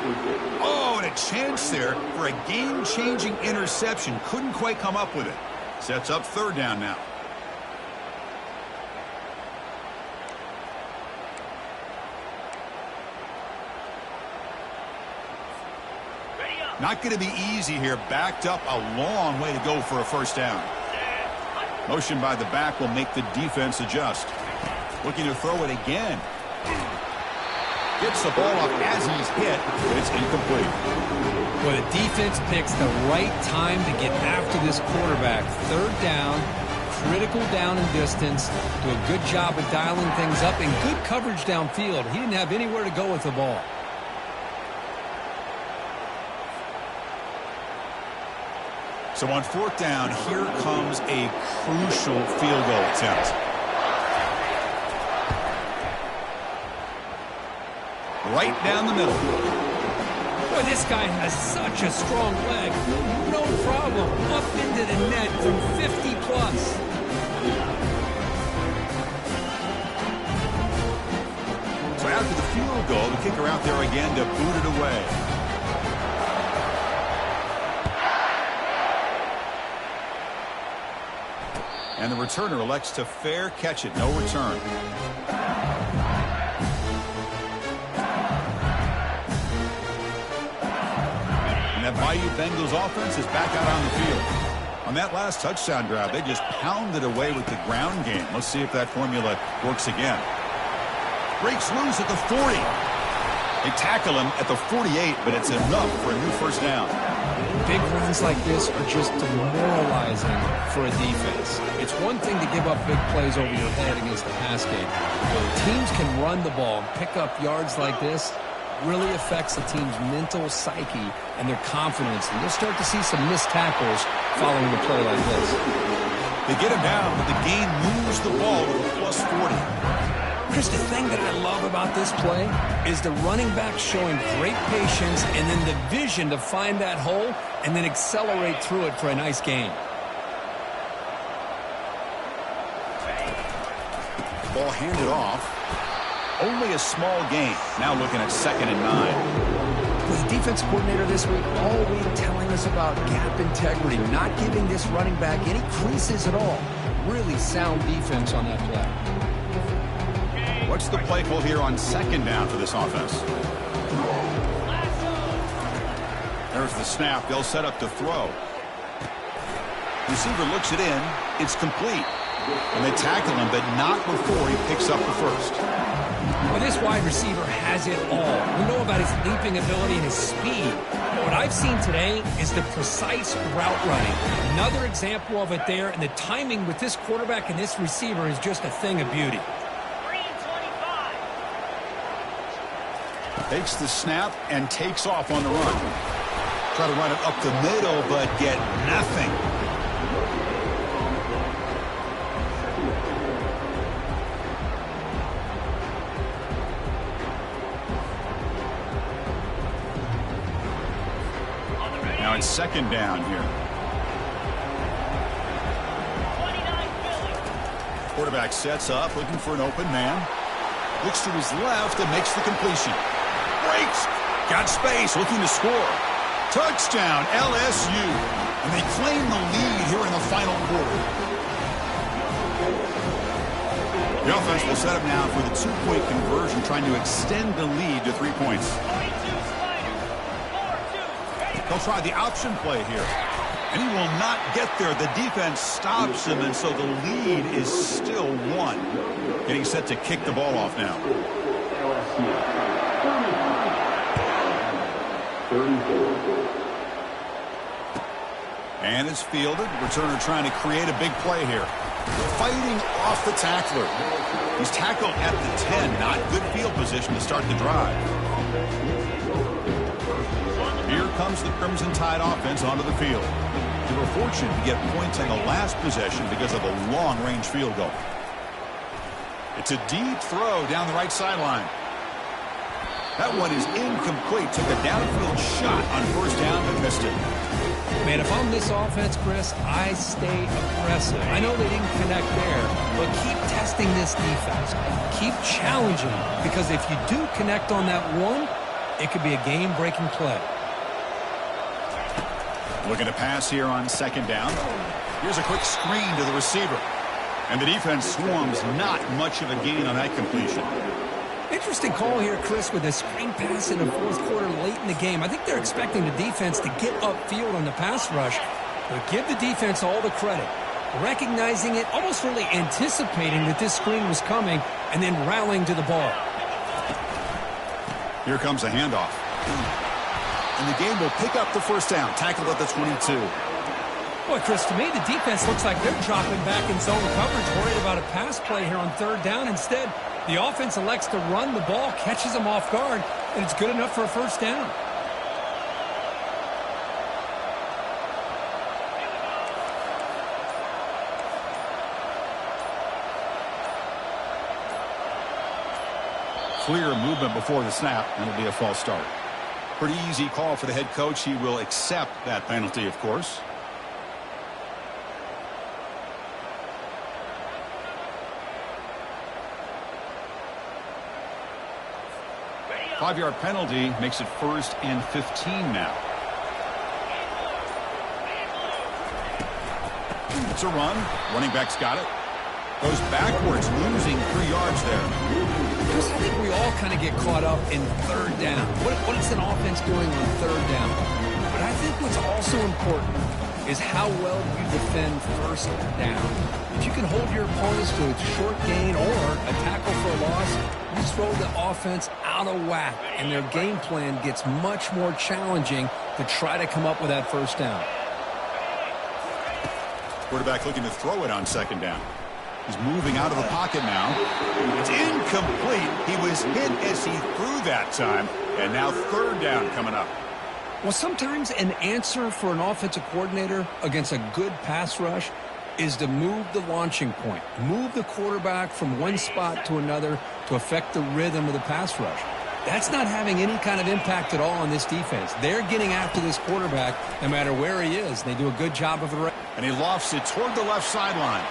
Oh, and a chance there for a game-changing interception. Couldn't quite come up with it. Sets up third down now. Not going to be easy here. Backed up a long way to go for a first down. Motion by the back will make the defense adjust. Looking to throw it again. Gets the ball up as he's hit, but it's incomplete. Well, the defense picks the right time to get after this quarterback. Third down, critical down and distance. Do a good job of dialing things up and good coverage downfield. He didn't have anywhere to go with the ball. So on fourth down, here comes a crucial field goal attempt. Right down the middle. Boy, this guy has such a strong leg. No problem. Up into the net from 50 plus. So after the field goal, the kicker out there again to boot it away. And the returner elects to fair catch it. No return. And that Bayou Bengals offense is back out on the field. On that last touchdown drive, they just pounded away with the ground game. Let's see if that formula works again. Breaks loose at the 40. They tackle him at the 48, but it's enough for a new first down. Big runs like this are just demoralizing for a defense. It's one thing to give up big plays over your head against the pass game. When teams can run the ball and pick up yards like this, really affects the team's mental psyche and their confidence. And you'll start to see some missed tackles following a play like this. They get him down, but the game moves the ball with a plus 40. Chris, the thing that I love about this play is the running back showing great patience and then the vision to find that hole and then accelerate through it for a nice gain. Ball handed off. Only a small gain. Now looking at 2nd and 9. With the defense coordinator this week all week telling us about gap integrity, not giving this running back any creases at all. Really sound defense on that play. What's the play call here on 2nd down for this offense? There's the snap. They'll set up to throw. Receiver looks it in. It's complete. And they tackle him, but not before he picks up the first. Well, this wide receiver has it all. We know about his leaping ability and his speed. But what I've seen today is the precise route running. Another example of it there, and the timing with this quarterback and this receiver is just a thing of beauty. Takes the snap and takes off on the run. Try to run it up the middle, but get nothing. Now it's 2nd down here. Quarterback sets up, looking for an open man. Looks to his left and makes the completion. Breaks. Got space, looking to score. Touchdown, LSU. And they claim the lead here in the final quarter. The offense will set up now for the 2-point conversion, trying to extend the lead to 3 points. They'll try the option play here. And he will not get there. The defense stops him, and so the lead is still 1. Getting set to kick the ball off now. And it's fielded. Returner trying to create a big play here. Fighting off the tackler. He's tackled at the 10. Not good field position to start the drive. Here comes the Crimson Tide offense onto the field. They were fortunate to get points on the last possession because of a long-range field goal. It's a deep throw down the right sideline. That one is incomplete. Took a downfield shot on 1st down, but missed it. Man, if I'm this offense, Chris, I stay aggressive. I know they didn't connect there, but keep testing this defense. Keep challenging, because if you do connect on that one, it could be a game-breaking play. Looking to pass here on 2nd down. Here's a quick screen to the receiver. And the defense swarms, not much of a gain on that completion. Interesting call here, Chris, with a screen pass in the 4th quarter late in the game. I think they're expecting the defense to get upfield on the pass rush. But give the defense all the credit. Recognizing it, almost really anticipating that this screen was coming, and then rallying to the ball. Here comes a handoff. And the game will pick up the 1st down. Tackled at the 22. Boy, Chris, to me, the defense looks like they're dropping back in zone coverage, worried about a pass play here on 3rd down. Instead, the offense elects to run the ball, catches them off guard, and it's good enough for a 1st down. Clear movement before the snap, and it'll be a false start. Pretty easy call for the head coach. He will accept that penalty, of course. 5-yard penalty makes it 1st and 15 now. It's a run. Running back's got it. Goes backwards, losing 3 yards there. Chris, I think we all kind of get caught up in 3rd down. What is an offense doing on 3rd down? But I think what's also important is how well you defend first down. If you can hold your opponents to a short gain or a tackle for a loss, you throw the offense out of whack, and their game plan gets much more challenging to try to come up with that first down. Quarterback looking to throw it on second down. He's moving out of the pocket now. It's incomplete. He was hit as he threw that time. And now third down coming up. Well, sometimes an answer for an offensive coordinator against a good pass rush is to move the launching point. Move the quarterback from one spot to another to affect the rhythm of the pass rush. That's not having any kind of impact at all on this defense. They're getting after this quarterback no matter where he is. They do a good job of it. And he lofts it toward the left sideline.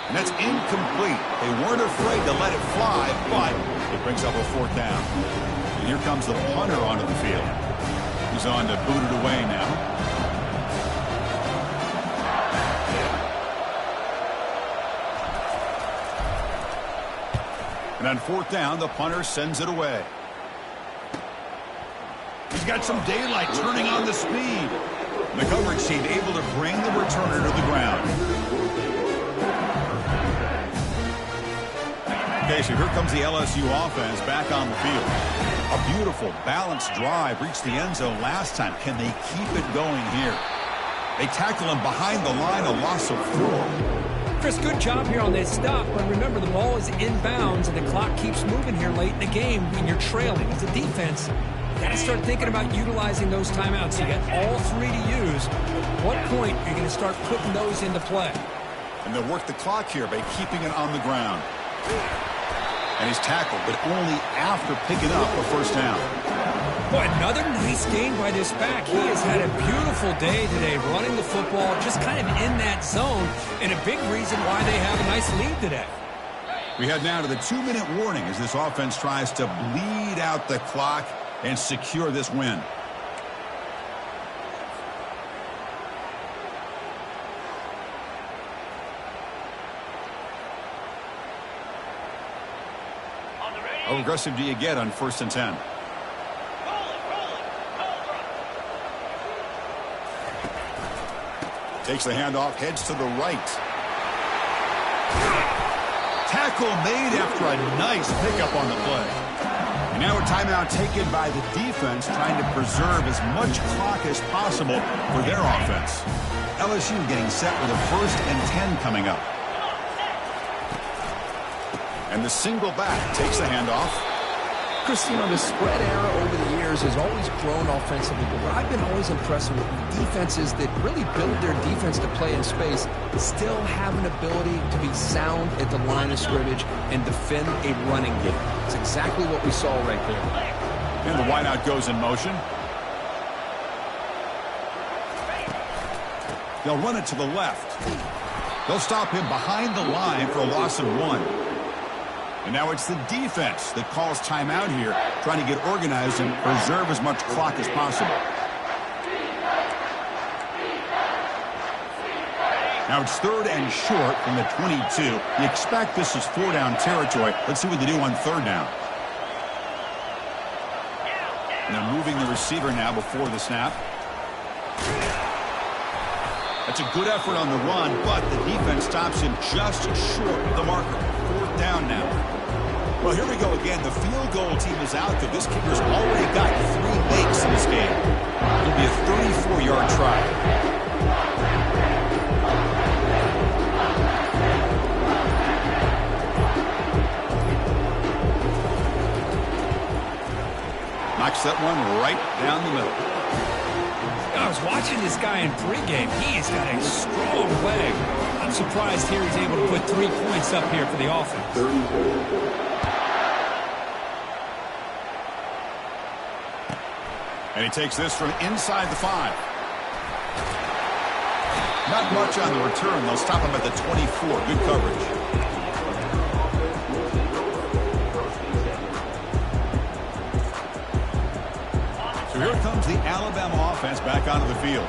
And that's incomplete. They weren't afraid to let it fly, but it brings up a fourth down. And here comes the punter onto the field. He's on to boot it away now. And on fourth down, the punter sends it away. He's got some daylight turning on the speed. The coverage team able to bring the returner to the ground. Okay, so here comes the LSU offense back on the field. A beautiful, balanced drive reached the end zone last time. Can they keep it going here? They tackle him behind the line, a loss of 4. Chris, good job here on this stop, but remember the ball is inbounds and the clock keeps moving here late in the game when you're trailing. As a defense, you got to start thinking about utilizing those timeouts. You got all 3 to use. At what point are you going to start putting those into play? And they'll work the clock here by keeping it on the ground. And he's tackled, but only after picking up a first down. Boy, another nice gain by this back. He has had a beautiful day today running the football, just kind of in that zone, and a big reason why they have a nice lead today. We head now to the 2-minute warning as this offense tries to bleed out the clock and secure this win. How aggressive do you get on 1st and 10? Takes the handoff, heads to the right. Tackle made after a nice pickup on the play. And now a timeout taken by the defense, trying to preserve as much clock as possible for their offense. LSU getting set with a 1st and 10 coming up. And the single back takes the handoff. Chris, you know, the spread era over the years has always grown offensively, but what I've been always impressed with defenses that really build their defense to play in space still have an ability to be sound at the line of scrimmage and defend a running game. It's exactly what we saw right there. And the wideout goes in motion. They'll run it to the left. They'll stop him behind the line for a loss of 1. And now it's the defense that calls timeout here, trying to get organized and preserve as much clock as possible. Now it's 3rd and short from the 22. You expect this is 4-down territory. Let's see what they do on 3rd down. And they're moving the receiver now before the snap. That's a good effort on the run, but the defense stops him just short of the marker. 4th down now. Well, here we go again. The field goal team is out there. This kicker's already got 3 makes in this game. It'll be a 34-yard try. Knocks that one right down the middle. I was watching this guy in pregame. He has got a strong leg. I'm surprised here he's able to put 3 points up here for the offense. And he takes this from inside the 5. Not much on the return. They'll stop him at the 24. Good coverage. So here comes the Alabama offense back onto the field.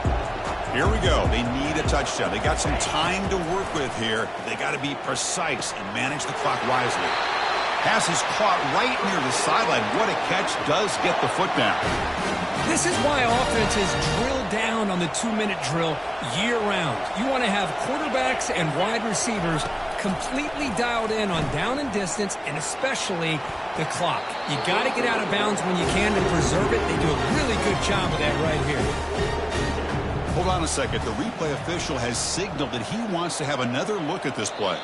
Here we go. They need a touchdown. They got some time to work with here. They got to be precise and manage the clock wisely. Pass is caught right near the sideline. What a catch. Does get the foot down. This is why offenses drill down on the 2-minute drill year-round. You want to have quarterbacks and wide receivers completely dialed in on down and distance, and especially the clock. You got to get out of bounds when you can to preserve it. They do a really good job of that right here. Hold on a second. The replay official has signaled that he wants to have another look at this play.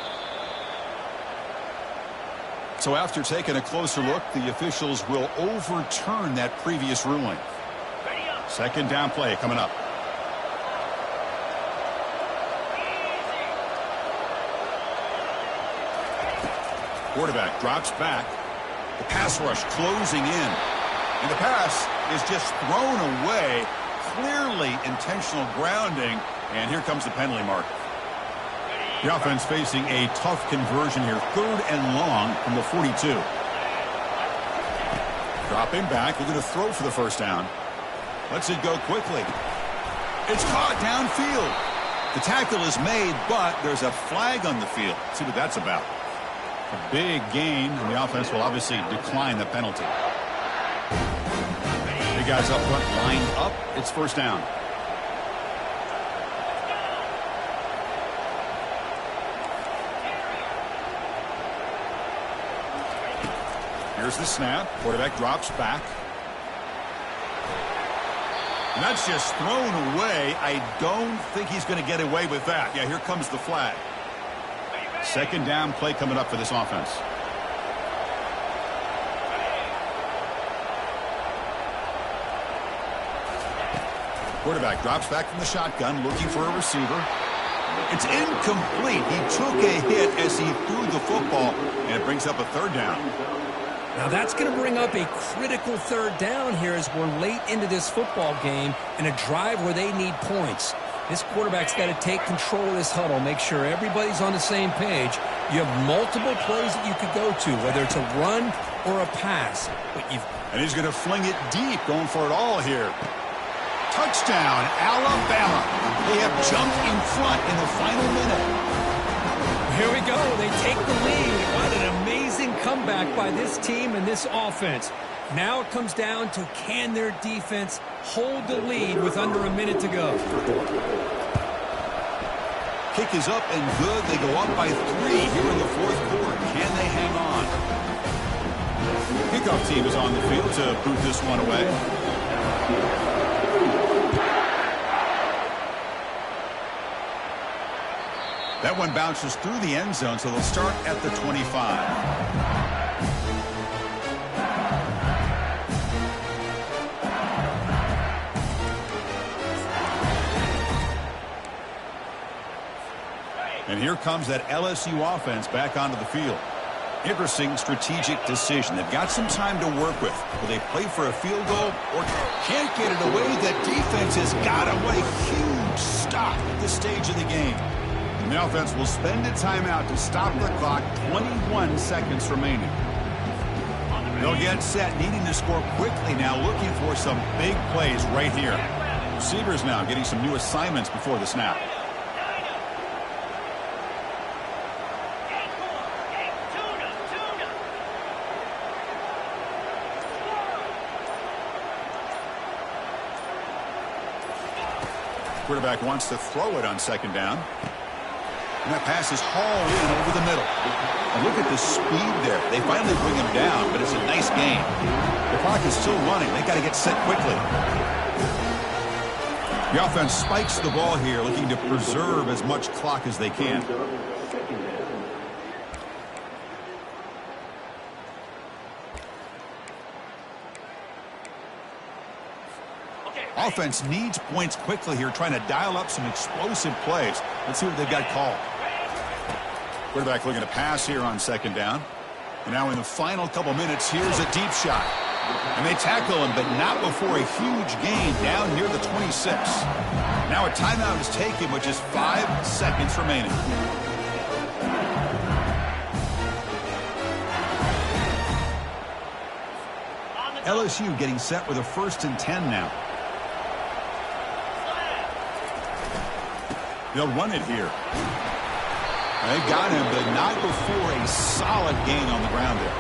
So after taking a closer look, the officials will overturn that previous ruling. Second down play coming up. Quarterback drops back. The pass rush closing in. And the pass is just thrown away. Clearly intentional grounding. And here comes the penalty mark. The offense facing a tough conversion here. 3rd and long from the 42. Dropping back. Looking to throw for the first down. Lets it go quickly. It's caught downfield. The tackle is made, but there's a flag on the field. Let's see what that's about. A big gain, and the offense will obviously decline the penalty. Big guys up front lined up. It's first down. Here's the snap. Quarterback drops back. And that's just thrown away. I don't think he's going to get away with that. Yeah, here comes the flag. Second down play coming up for this offense. Quarterback drops back from the shotgun, looking for a receiver. It's incomplete. He took a hit as he threw the football, and it brings up a third down. Now that's going to bring up a critical third down here as we're late into this football game in a drive where they need points. This quarterback's got to take control of this huddle, make sure everybody's on the same page. You have multiple plays that you could go to, whether it's a run or a pass. And he's going to fling it deep, going for it all here. Touchdown, Alabama. They have jumped in front in the final minute. Here we go. They take the lead. What an amazing comeback by this team and this offense. Now it comes down to can their defense hold the lead with under a minute to go. Kick is up and good. They go up by 3 here in the fourth quarter. Can they hang on? Kickoff team is on the field to boot this one away. That one bounces through the end zone, so they'll start at the 25. And here comes that LSU offense back onto the field. Interesting strategic decision. They've got some time to work with. Will they play for a field goal or can't get it away? That defense has got them. What a huge stop at this stage of the game. And the offense will spend a timeout to stop the clock. 21 seconds remaining. They'll get set, needing to score quickly now, looking for some big plays right here. Receivers now getting some new assignments before the snap. Quarterback wants to throw it on second down. And that pass is hauled in over the middle. And look at the speed there. They finally bring him down, but it's a nice gain. The clock is still running. They got to get set quickly. The offense spikes the ball here, looking to preserve as much clock as they can. Offense needs points quickly here, trying to dial up some explosive plays. Let's see what they've got called. Quarterback looking to pass here on second down. And now in the final couple minutes, here's a deep shot. And they tackle him, but not before a huge gain down near the 26. Now a timeout is taken with just 5 seconds remaining. LSU getting set with a 1st and 10 now. They'll run it here. They got him, but not before a solid gain on the ground there.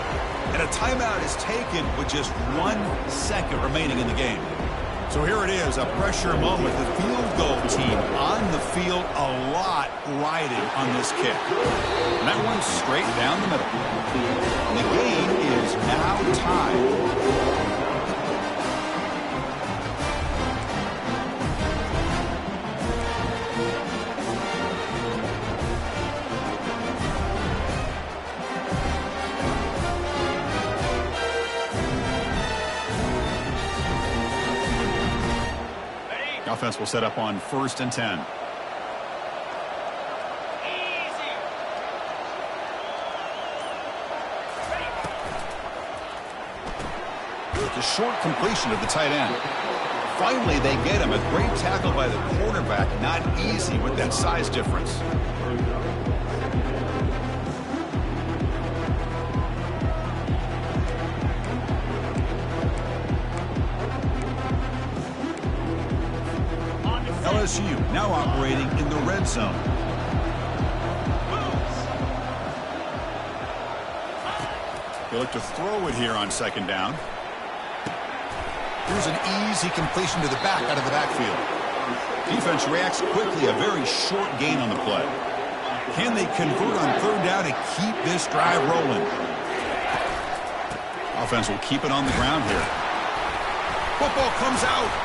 And a timeout is taken with just 1 second remaining in the game. So here it is, a pressure moment. The field goal team on the field, a lot riding on this kick. And that one's straight down the middle. And the game is now tied. Offense will set up on 1st and 10. It's a short completion of the tight end. Finally, they get him. A great tackle by the quarterback. Not easy with that size difference. LSU now operating in the red zone. They look to throw it here on 2nd down. Here's an easy completion to the back out of the backfield. Defense reacts quickly, a very short gain on the play. Can they convert on 3rd down to keep this drive rolling? Offense will keep it on the ground here. Football comes out.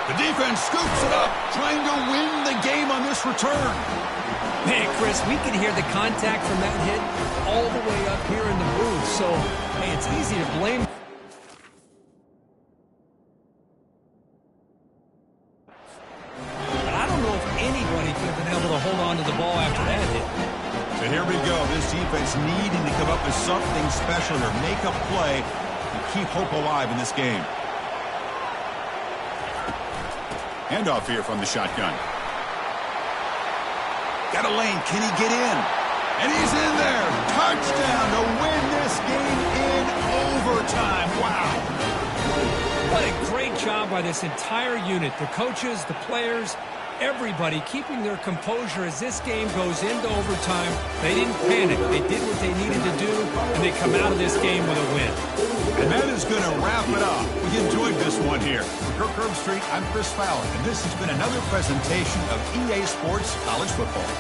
The defense scoops it up, trying to win the game on this return. Man, Chris, we can hear the contact from that hit all the way up here in the booth. So, hey, it's easy to blame. But I don't know if anybody could have been able to hold on to the ball after that hit. So here we go. This defense needing to come up with something special or make a play to keep hope alive in this game. Handoff here from the shotgun. Got a lane. Can he get in? And he's in there. Touchdown to win this game in overtime. Wow. What a great job by this entire unit. The coaches, the players, everybody keeping their composure as this game goes into overtime. They didn't panic. They did what they needed to do, and they come out of this game with a win. And that is going to wrap it up. We enjoyed this one here. From Kirk Street, I'm Chris Fowler, and this has been another presentation of EA Sports College Football.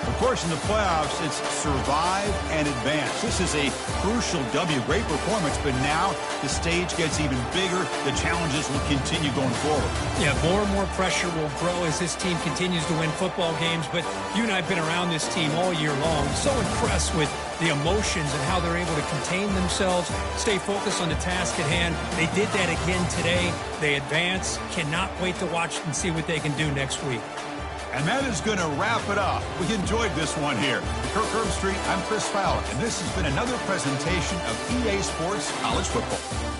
Of course, in the playoffs, it's survive and advance. This is a crucial W. Great performance, but now the stage gets even bigger. The challenges will continue going forward. Yeah, more and more pressure will grow as this team continues to win football games. But you and I have been around this team all year long. So impressed with the emotions and how they're able to contain themselves, stay focused on the task at hand. They did that again today. They advance. Cannot wait to watch and see what they can do next week. And that is going to wrap it up. We enjoyed this one here. Kirk Street, I'm Chris Fowler, and this has been another presentation of EA Sports College Football.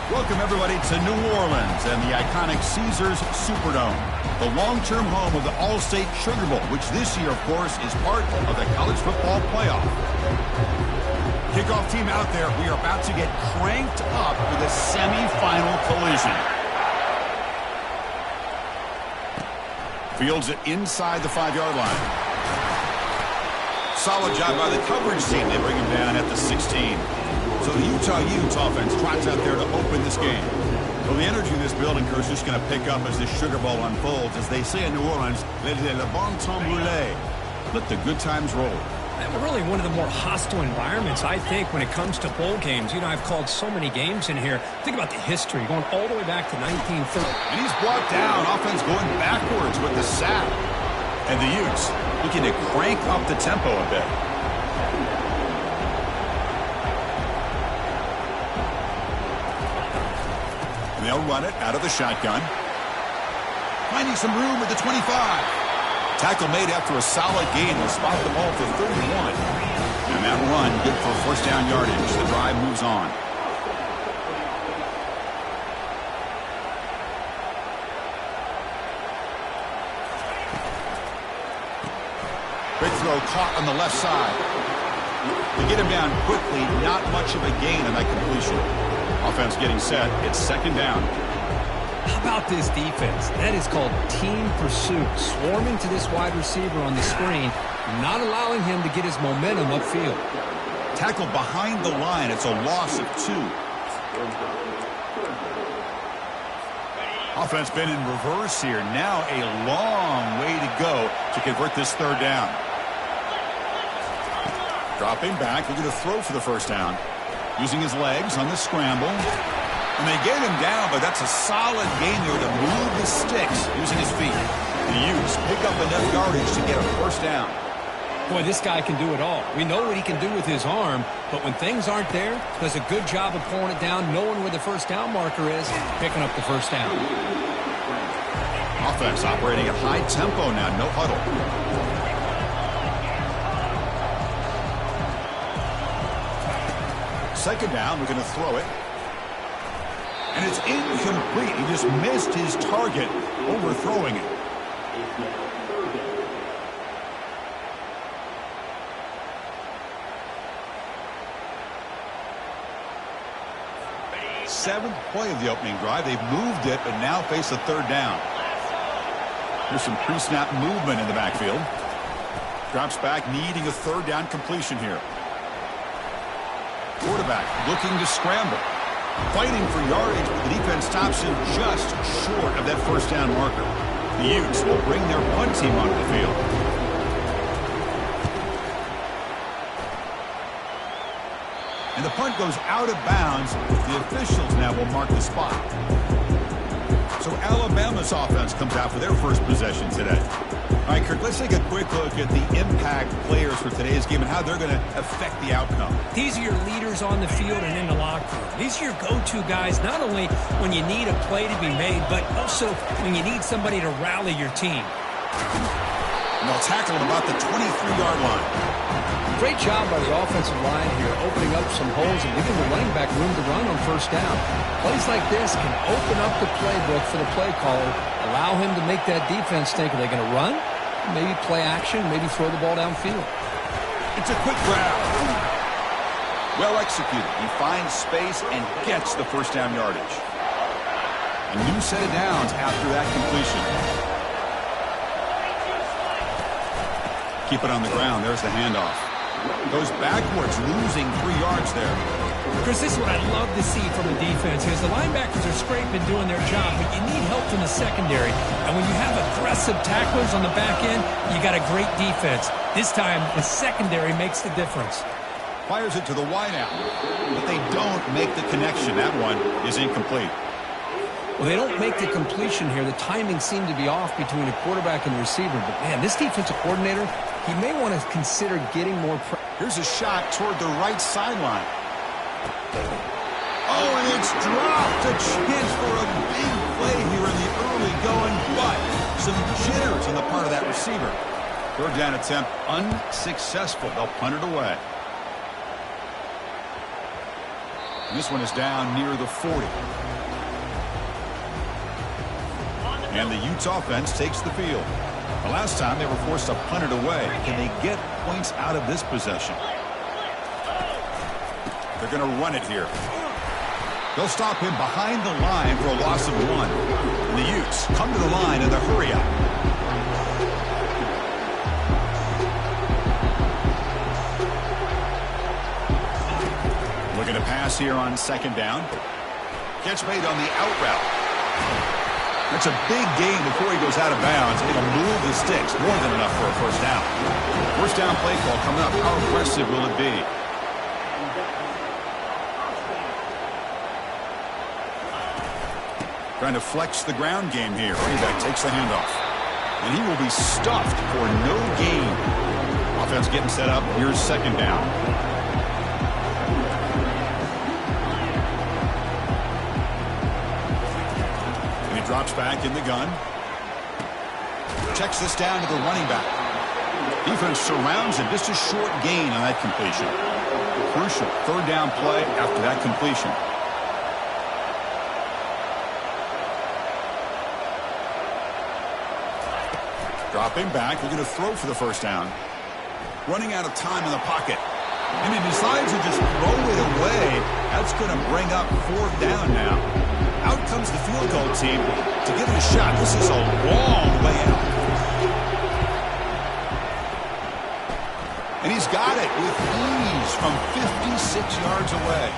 Welcome, everybody, to New Orleans and the iconic Caesars Superdome, the long-term home of the All-State Sugar Bowl, which this year, of course, is part of the college football playoff. Kickoff team out there. We are about to get cranked up for the semifinal collision. Fields it inside the 5-yard line. Solid job by the coverage team. They bring him down at the 16. So the Utah Utes offense trots out there to open this game. Well, the energy in this building crew is just going to pick up as this Sugar Bowl unfolds. As they say in New Orleans, le bon temps roulé. Let the good times roll. Really one of the more hostile environments, I think, when it comes to bowl games. You know, I've called so many games in here. Think about the history, going all the way back to 1930. And he's brought down. Offense going backwards with the sack. And the Utes looking to crank up the tempo a bit. They'll run it out of the shotgun. Finding some room at the 25. Tackle made after a solid gain. They'll spot the ball for 31. And that run good for first down yardage. The drive moves on. Big throw caught on the left side. To get him down quickly, not much of a gain on that completion. Offense getting set. It's second down. How about this defense? That is called team pursuit. Swarming to this wide receiver on the screen, not allowing him to get his momentum upfield. Tackle behind the line. It's a loss of 2. Offense been in reverse here. Now a long way to go to convert this third down. Dropping back. Looking to throw for the first down. Using his legs on the scramble. And they get him down, but that's a solid gain there to move the sticks using his feet. The Utes pick up enough yardage to get a first down. Boy, this guy can do it all. We know what he can do with his arm, but when things aren't there, does a good job of pulling it down, knowing where the first down marker is, picking up the first down. Offense operating at high tempo now, no huddle. Second down, we're going to throw it. And it's incomplete. He just missed his target, overthrowing it. Seventh play of the opening drive. They've moved it, but now face a third down. There's some pre-snap movement in the backfield. Drops back, needing a third down completion here. Quarterback looking to scramble. Fighting for yardage, but the defense stops him just short of that first down marker. The Utes will bring their punt team onto the field. And the punt goes out of bounds. The officials now will mark the spot. So Alabama's offense comes out for their first possession today. All right, Kirk, let's take a quick look at the impact players for today's game and how they're going to affect the outcome. These are your leaders on the field and in the locker room. These are your go-to guys, not only when you need a play to be made, but also when you need somebody to rally your team. And they'll tackle at about the 23-yard line. Great job by the offensive line here, opening up some holes and giving the running back room to run on first down. Plays like this can open up the playbook for the play caller, allow him to make that defense think, are they going to run? Maybe play action, maybe throw the ball downfield. It's a quick grab. Well executed. He finds space and gets the first down yardage. A new set of downs after that completion. Keep it on the ground. There's the handoff. Goes backwards, losing 3 yards there. Chris, this is what I'd love to see from the defense is the linebackers are scraping, doing their job, but you need help from the secondary. And when you have aggressive tacklers on the back end, you got a great defense. This time, the secondary makes the difference. Fires it to the wideout, but they don't make the connection. That one is incomplete. Well, they don't make the completion here. The timing seemed to be off between the quarterback and the receiver. But, man, this defensive coordinator, he may want to consider getting more pressure. Here's a shot toward the right sideline. Oh, and it's dropped. A chance for a big play here in the early going, but some jitters on the part of that receiver. Third down attempt unsuccessful. They'll punt it away. And this one is down near the 40. And the Utes offense takes the field. The last time they were forced to punt it away. Can they get points out of this possession? They're going to run it here. They'll stop him behind the line for a loss of 1. And the Utes come to the line in the hurry up. Looking to pass here on 2nd down. Catch made on the out route. That's a big gain before he goes out of bounds. It'll move the sticks more than enough for a first down. First down play call coming up. How aggressive will it be? Trying to flex the ground game here. Running back takes the handoff. And he will be stuffed for no gain. Offense getting set up. Here's 2nd down. And he drops back in the gun. Checks this down to the running back. Defense surrounds him. Just a short gain on that completion. Crucial 3rd down play after that completion. Dropping back, we're going to throw for the first down. Running out of time in the pocket. And he decides to just throw it away. That's going to bring up 4th down now. Out comes the field goal team to give it a shot. This is a long way out. And he's got it with ease from 56 yards away.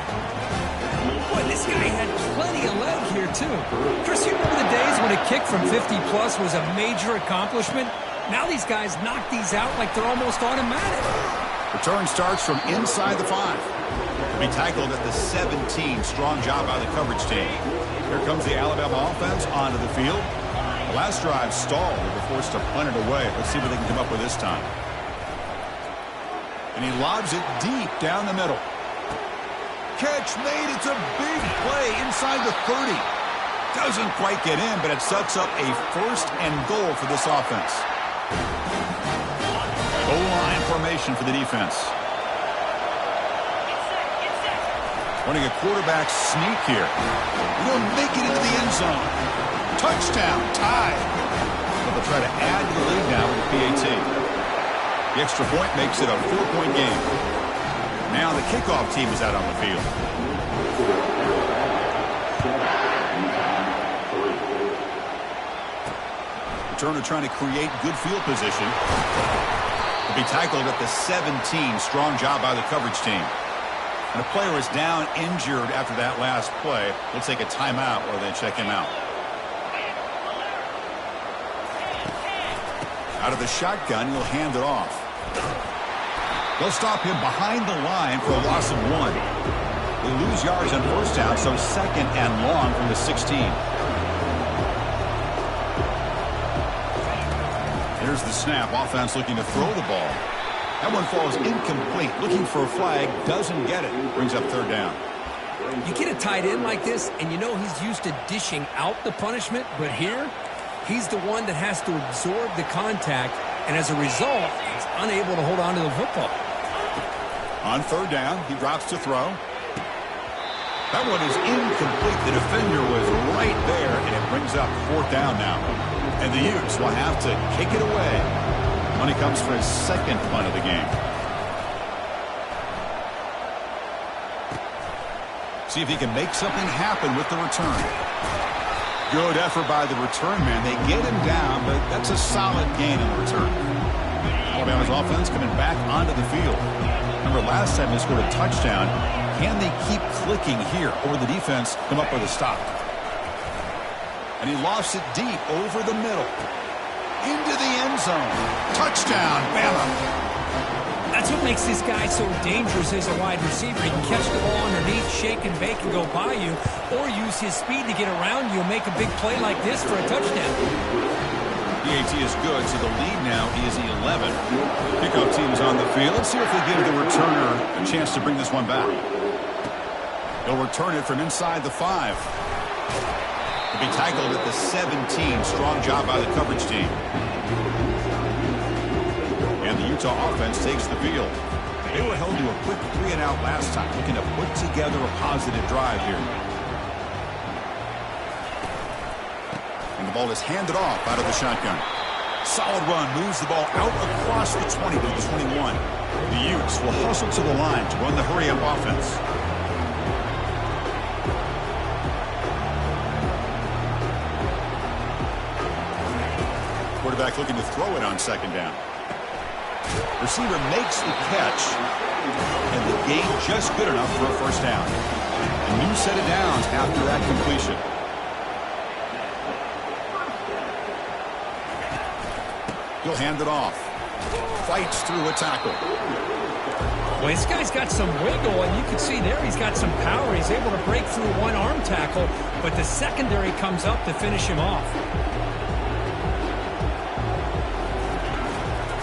Boy, this guy had plenty of leg here, too. Chris, you remember the days when a kick from 50-plus was a major accomplishment? Now these guys knock these out like they're almost automatic. Return starts from inside the 5. To be tackled at the 17. Strong job by the coverage team. Here comes the Alabama offense onto the field. The last drive stalled. They were forced to punt it away. Let's see what they can come up with this time. And he lobs it deep down the middle. Catch made. It's a big play inside the 30. Doesn't quite get in, but it sets up a 1st and goal for this offense. O-line formation for the defense. Running a quarterback sneak here. Will make it into the end zone. Touchdown. Tie. They'll try to add to the lead now with the PAT. The extra point makes it a 4-point game. Now the kickoff team is out on the field. Returner trying to create good field position. To be tackled at the 17. Strong job by the coverage team. And a player is down injured after that last play. We'll take a timeout while they check him out. Out of the shotgun, he'll hand it off. They'll stop him behind the line for a loss of 1. They lose yards on first down, so 2nd and long from the 16. Here's the snap. Offense looking to throw the ball. That one falls incomplete. Looking for a flag. Doesn't get it. Brings up 3rd down. You get a tight end like this, and you know he's used to dishing out the punishment, but here, he's the one that has to absorb the contact, and as a result, he's unable to hold on to the football. On 3rd down, he drops to throw. That one is incomplete. The defender was right there, and it brings up 4th down now. And the Utes will have to kick it away when he comes for his 2nd punt of the game. See if he can make something happen with the return. Good effort by the return man. They get him down, but that's a solid gain in the return. Alabama's offense coming back onto the field. Remember last time they scored a touchdown. Can they keep clicking here, or will the defense come up with a stop? And he lost it deep over the middle. Into the end zone. Touchdown, Bama. That's what makes this guy so dangerous as a wide receiver. He can catch the ball underneath, shake and bake and go by you, or use his speed to get around you and make a big play like this for a touchdown. PAT is good, so the lead now is 11. Kickoff team is on the field. Let's see if they give the returner a chance to bring this one back. They'll return it from inside the 5. To be tackled at the 17. Strong job by the coverage team. And the Utah offense takes the field. They were held to a quick 3-and-out last time, looking to put together a positive drive here. And the ball is handed off out of the shotgun. Solid run, moves the ball out across the 20 to the 21. The Utes will hustle to the line to run the hurry-up offense. Quarterback looking to throw it on second down. Receiver makes the catch, and the gain just good enough for a first down. A new set of downs after that completion. He'll hand it off. Fights through a tackle. Well, this guy's got some wiggle, and you can see there he's got some power. He's able to break through one arm tackle, but the secondary comes up to finish him off.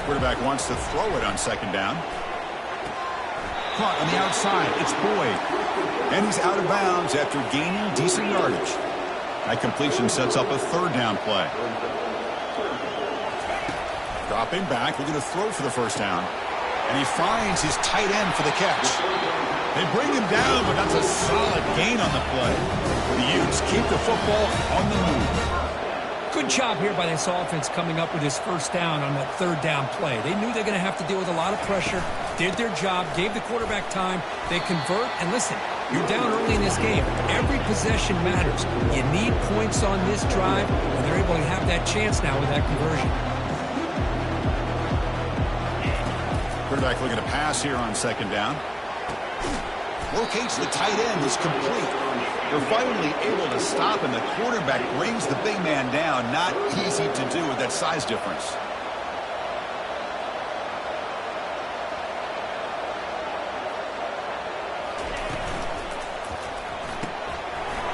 Quarterback wants to throw it on second down. Caught on the outside. It's Boyd. And he's out of bounds after gaining decent yardage. That completion sets up a third down play. Dropping back, looking to throw for the first down. And he finds his tight end for the catch. They bring him down, but that's a solid gain on the play. The Utes keep the football on the move. Good job here by this offense coming up with his first down on that third down play. They knew they're going to have to deal with a lot of pressure, did their job, gave the quarterback time. They convert, and listen, you're down early in this game. Every possession matters. You need points on this drive, and they're able to have that chance now with that conversion. Quarterback looking to pass here on second down. Locates the tight end, is complete. They're finally able to stop, and the quarterback brings the big man down. Not easy to do with that size difference.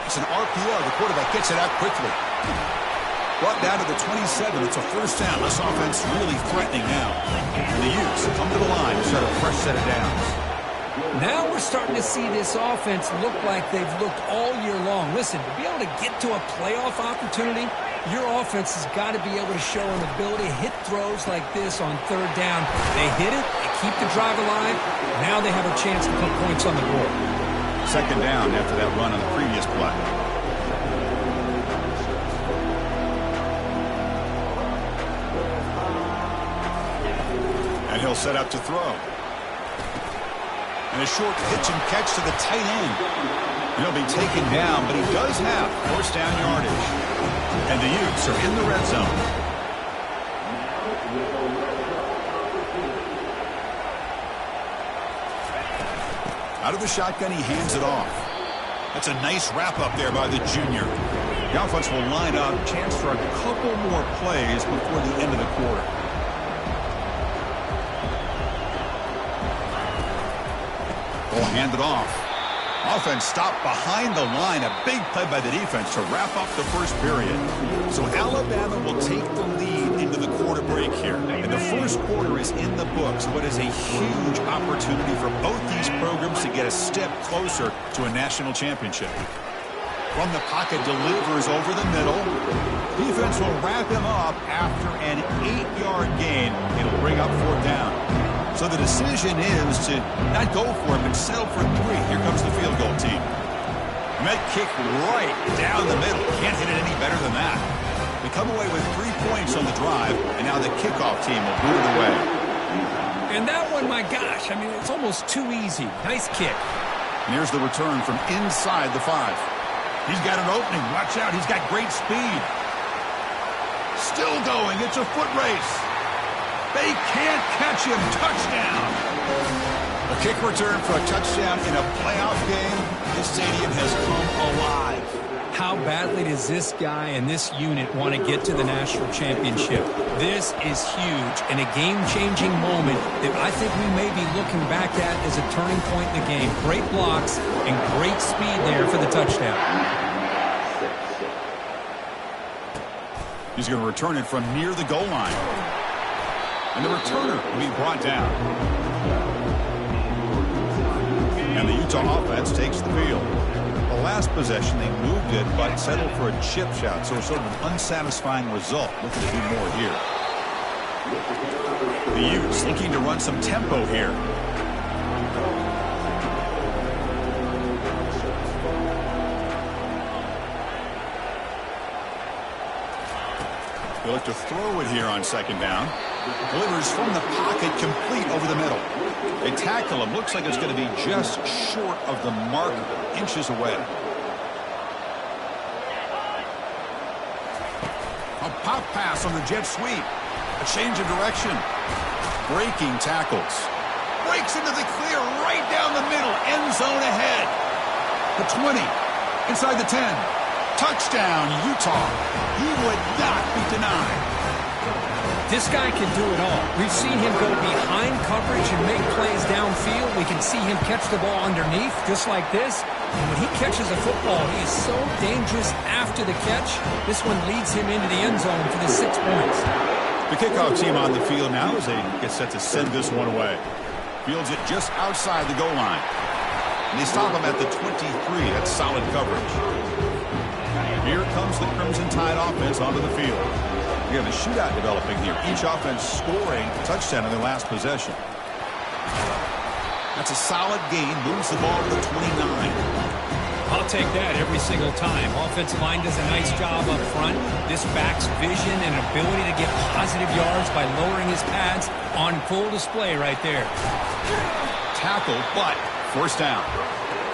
It's an RPO. The quarterback gets it out quickly. Brought down to the 27. It's a first down. This offense really threatening now. And the Utes come to the line to start a fresh set of downs. Now we're starting to see this offense look like they've looked all year long. Listen, to be able to get to a playoff opportunity, your offense has got to be able to show an ability to hit throws like this on third down. They hit it, they keep the drive alive. Now they have a chance to put points on the board. Second down after that run on the previous play. And he'll set up to throw. And a short pitch and catch to the tight end. And he'll be taken down, but he does have first down yardage. And the Utes are in the red zone. Out of the shotgun, he hands it off. That's a nice wrap up there by the junior. The offense will line up. Chance for a couple more plays before the end of the quarter. Ball handed off. Offense stopped behind the line. A big play by the defense to wrap up the first period. So Alabama will take the lead into the quarter break here. And the first quarter is in the books. What is a huge opportunity for both these programs to get a step closer to a national championship. From the pocket, delivers over the middle. Defense will wrap him up after an 8-yard gain. It'll bring up fourth down. So the decision is to not go for it, but settle for 3. Here comes the field goal team. Met kick right down the middle. Can't hit it any better than that. They come away with 3 points on the drive, and now the kickoff team will boot it away. And that one, my gosh, I mean, it's almost too easy. Nice kick. And here's the return from inside the 5. He's got an opening. Watch out. He's got great speed. Still going. It's a foot race. They can't catch him. Touchdown. A kick return for a touchdown in a playoff game. This stadium has come alive. How badly does this guy and this unit want to get to the national championship? This is huge and a game-changing moment that I think we may be looking back at as a turning point in the game. Great blocks and great speed there for the touchdown. He's going to return it from near the goal line. And the returner will be brought down. And the Utah offense takes the field. The last possession, they moved it, but settled for a chip shot. So it's sort of an unsatisfying result. Looking to do more here. The Utes looking to run some tempo here. He'll look to throw it here on second down. Delivers from the pocket, complete over the middle. They tackle him. Looks like it's going to be just short of the mark, inches away. A pop pass on the jet sweep. A change of direction. Breaking tackles. Breaks into the clear right down the middle. End zone ahead. The 20. Inside the 10. Touchdown, Utah. He would not be denied. This guy can do it all. We've seen him go behind coverage and make plays downfield. We can see him catch the ball underneath, just like this. And when he catches a football, he is so dangerous after the catch. This one leads him into the end zone for the 6 points. The kickoff team on the field now as they get set to send this one away. Fields it just outside the goal line. And they stop him at the 23. That's solid coverage. Here comes the Crimson Tide offense onto the field. We have a shootout developing here. Each offense scoring a touchdown in their last possession. That's a solid gain. Moves the ball to the 29. I'll take that every single time. Offensive line does a nice job up front. This back's vision and ability to get positive yards by lowering his pads on full display right there. Tackle, but first down.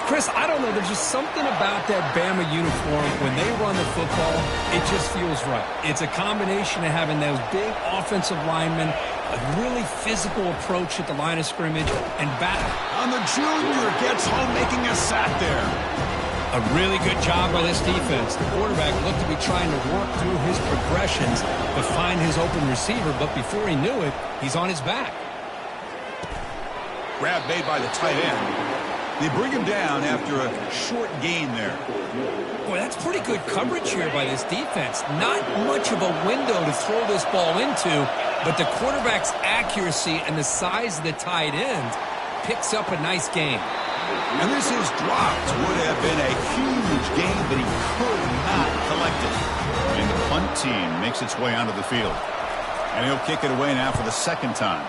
Chris, I don't know. There's just something about that Bama uniform. When they run the football, it just feels right. It's a combination of having those big offensive linemen, a really physical approach at the line of scrimmage, and back. On the junior, gets home making a sack there. A really good job by this defense. The quarterback looked to be trying to work through his progressions to find his open receiver, but before he knew it, he's on his back. Grab made by the tight end. They bring him down after a short gain there. Boy, that's pretty good coverage here by this defense. Not much of a window to throw this ball into, but the quarterback's accuracy and the size of the tight end picks up a nice gain. And this is dropped. Would have been a huge gain, but he could not collect it. And the punt team makes its way onto the field. And he'll kick it away now for the second time.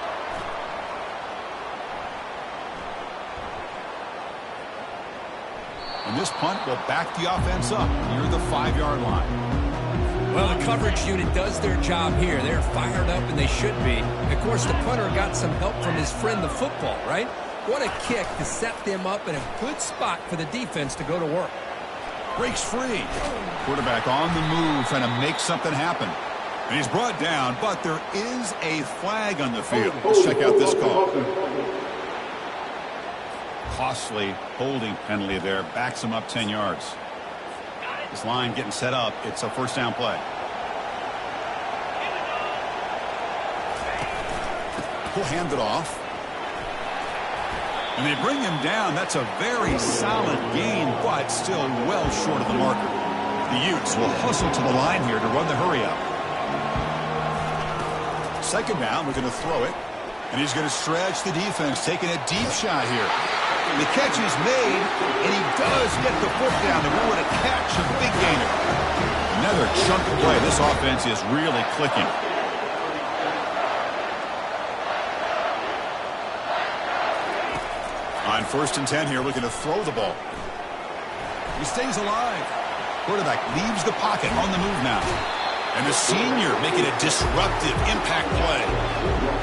And this punt will back the offense up near the 5-yard line. Well, the coverage unit does their job here. They're fired up, and they should be. Of course, the punter got some help from his friend, the football, right? What a kick to set them up in a good spot for the defense to go to work. Breaks free. Quarterback on the move, trying to make something happen. And he's brought down, but there is a flag on the field. Let's check out this call. Costly holding penalty there. Backs him up 10 yards. This line getting set up. It's a first down play. He'll hand it off. And they bring him down. That's a very solid gain, but still well short of the marker. The Utes will hustle to the line here to run the hurry up. Second down, we're going to throw it. And he's going to stretch the defense, taking a deep shot here. The catch is made, and he does get the foot down. They rule it a catch, a big gainer. Another chunk play. This offense is really clicking. On 1st and 10 here, looking to throw the ball. He stays alive. Quarterback leaves the pocket on the move now. And the senior making a disruptive impact play.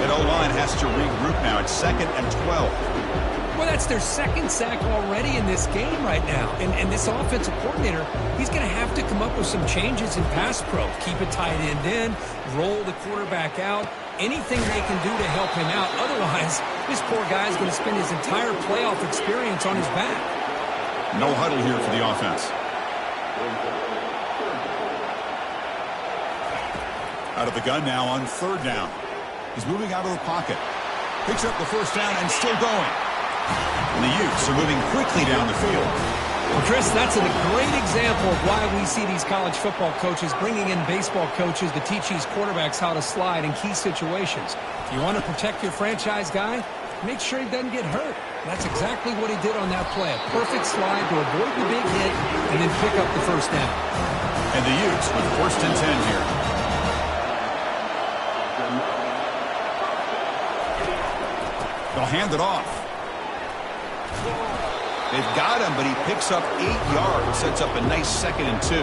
That O-line has to regroup now. It's 2nd and 12. Well, that's their second sack already in this game right now. And this offensive coordinator, he's going to have to come up with some changes in pass pro. Keep a tight end in, roll the quarterback out, anything they can do to help him out. Otherwise, this poor guy is going to spend his entire playoff experience on his back. No huddle here for the offense. Out of the gun now on 3rd down. He's moving out of the pocket. Picks up the first down and still going. And the Utes are moving quickly down the field. Well, Chris, that's a great example of why we see these college football coaches bringing in baseball coaches to teach these quarterbacks how to slide in key situations. If you want to protect your franchise guy, make sure he doesn't get hurt. That's exactly what he did on that play. A perfect slide to avoid the big hit and then pick up the first down. And the Utes with 1st and 10 here. They'll hand it off. They've got him, but he picks up 8 yards, sets up a nice 2nd and 2.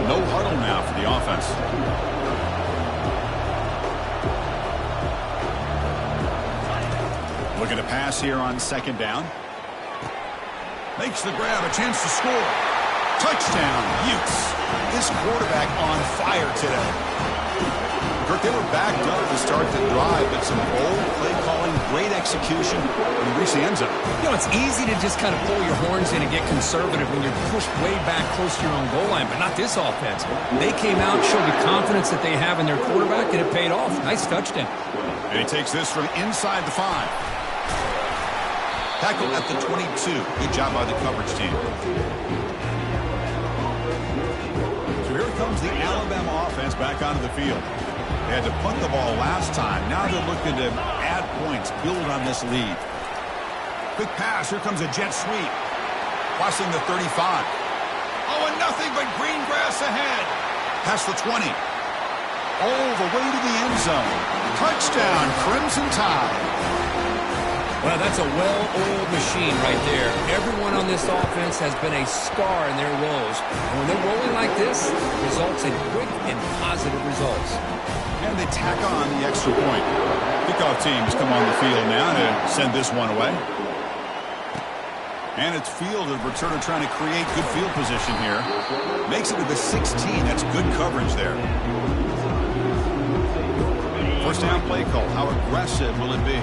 No huddle now for the offense. Looking to pass here on second down. Makes the grab, a chance to score. Touchdown, Utes. This quarterback on fire today. Kirk, they were backed up to start the drive, but some bold play calling, great execution, and they reached the end zone. You know, it's easy to just kind of pull your horns in and get conservative when you're pushed way back close to your own goal line, but not this offense. They came out, showed the confidence that they have in their quarterback, and it paid off. Nice touchdown. And he takes this from inside the 5. Tackle at the 22. Good job by the coverage team. So here comes the Alabama offense back onto the field. They had to punt the ball last time. Now they're looking to add points, build on this lead. Quick pass. Here comes a jet sweep. Crossing the 35. Oh, and nothing but green grass ahead. Past the 20. All the way to the end zone. Touchdown, Crimson Tide. Well, that's a well-oiled machine right there. Everyone on this offense has been a star in their roles. And when they're rolling like this, it results in quick and positive results. And they tack on the extra point. Kickoff teams come on the field now to send this one away. And it's field of returner trying to create good field position here. Makes it to the 16. That's good coverage there. First down play call. How aggressive will it be?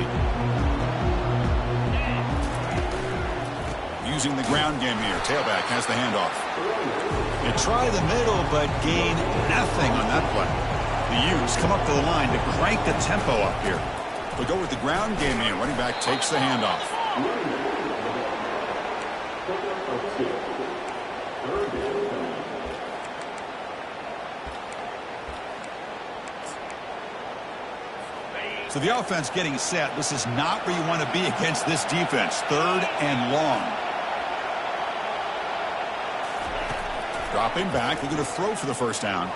Using the ground game here. Tailback has the handoff. You try the middle, but gain nothing on that play. The Utes come up to the line to crank the tempo up here. They'll go with the ground game here. Running back takes the handoff. So the offense getting set. This is not where you want to be against this defense. 3rd and long. Dropping back, looking to throw for the first down.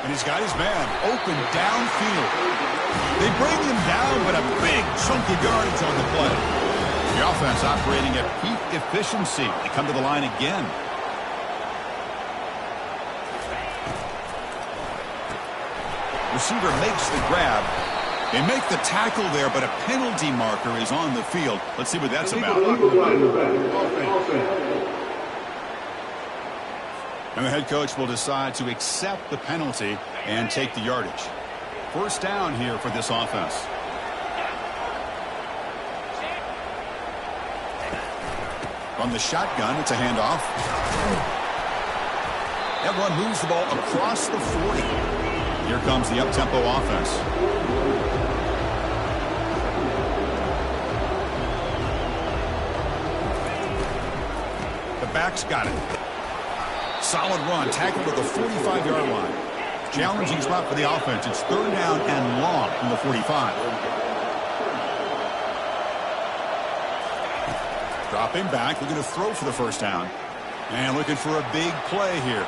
And he's got his man open downfield. They bring him down, but a big chunk of yardage on the play. The offense operating at peak efficiency. They come to the line again. Receiver makes the grab. They make the tackle there, but a penalty marker is on the field. Let's see what that's about. And the head coach will decide to accept the penalty and take the yardage. First down here for this offense. From the shotgun, it's a handoff. Everyone moves the ball across the 40. Here comes the up-tempo offense. The back's got it. Solid run, tackled at the 45-yard line. Challenging spot for the offense. It's 3rd down and long from the 45. Dropping back, looking to throw for the first down. And looking for a big play here.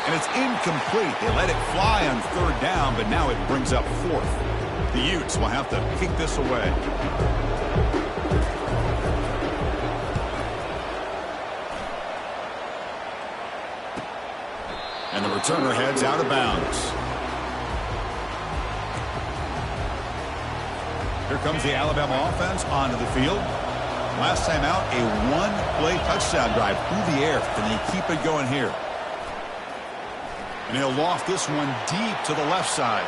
And it's incomplete. They let it fly on 3rd down, but now it brings up 4th. The Utes will have to kick this away. And the returner heads out of bounds. Here comes the Alabama offense onto the field. Last time out, a 1-play touchdown drive through the air. Can they keep it going here? And he'll loft this one deep to the left side.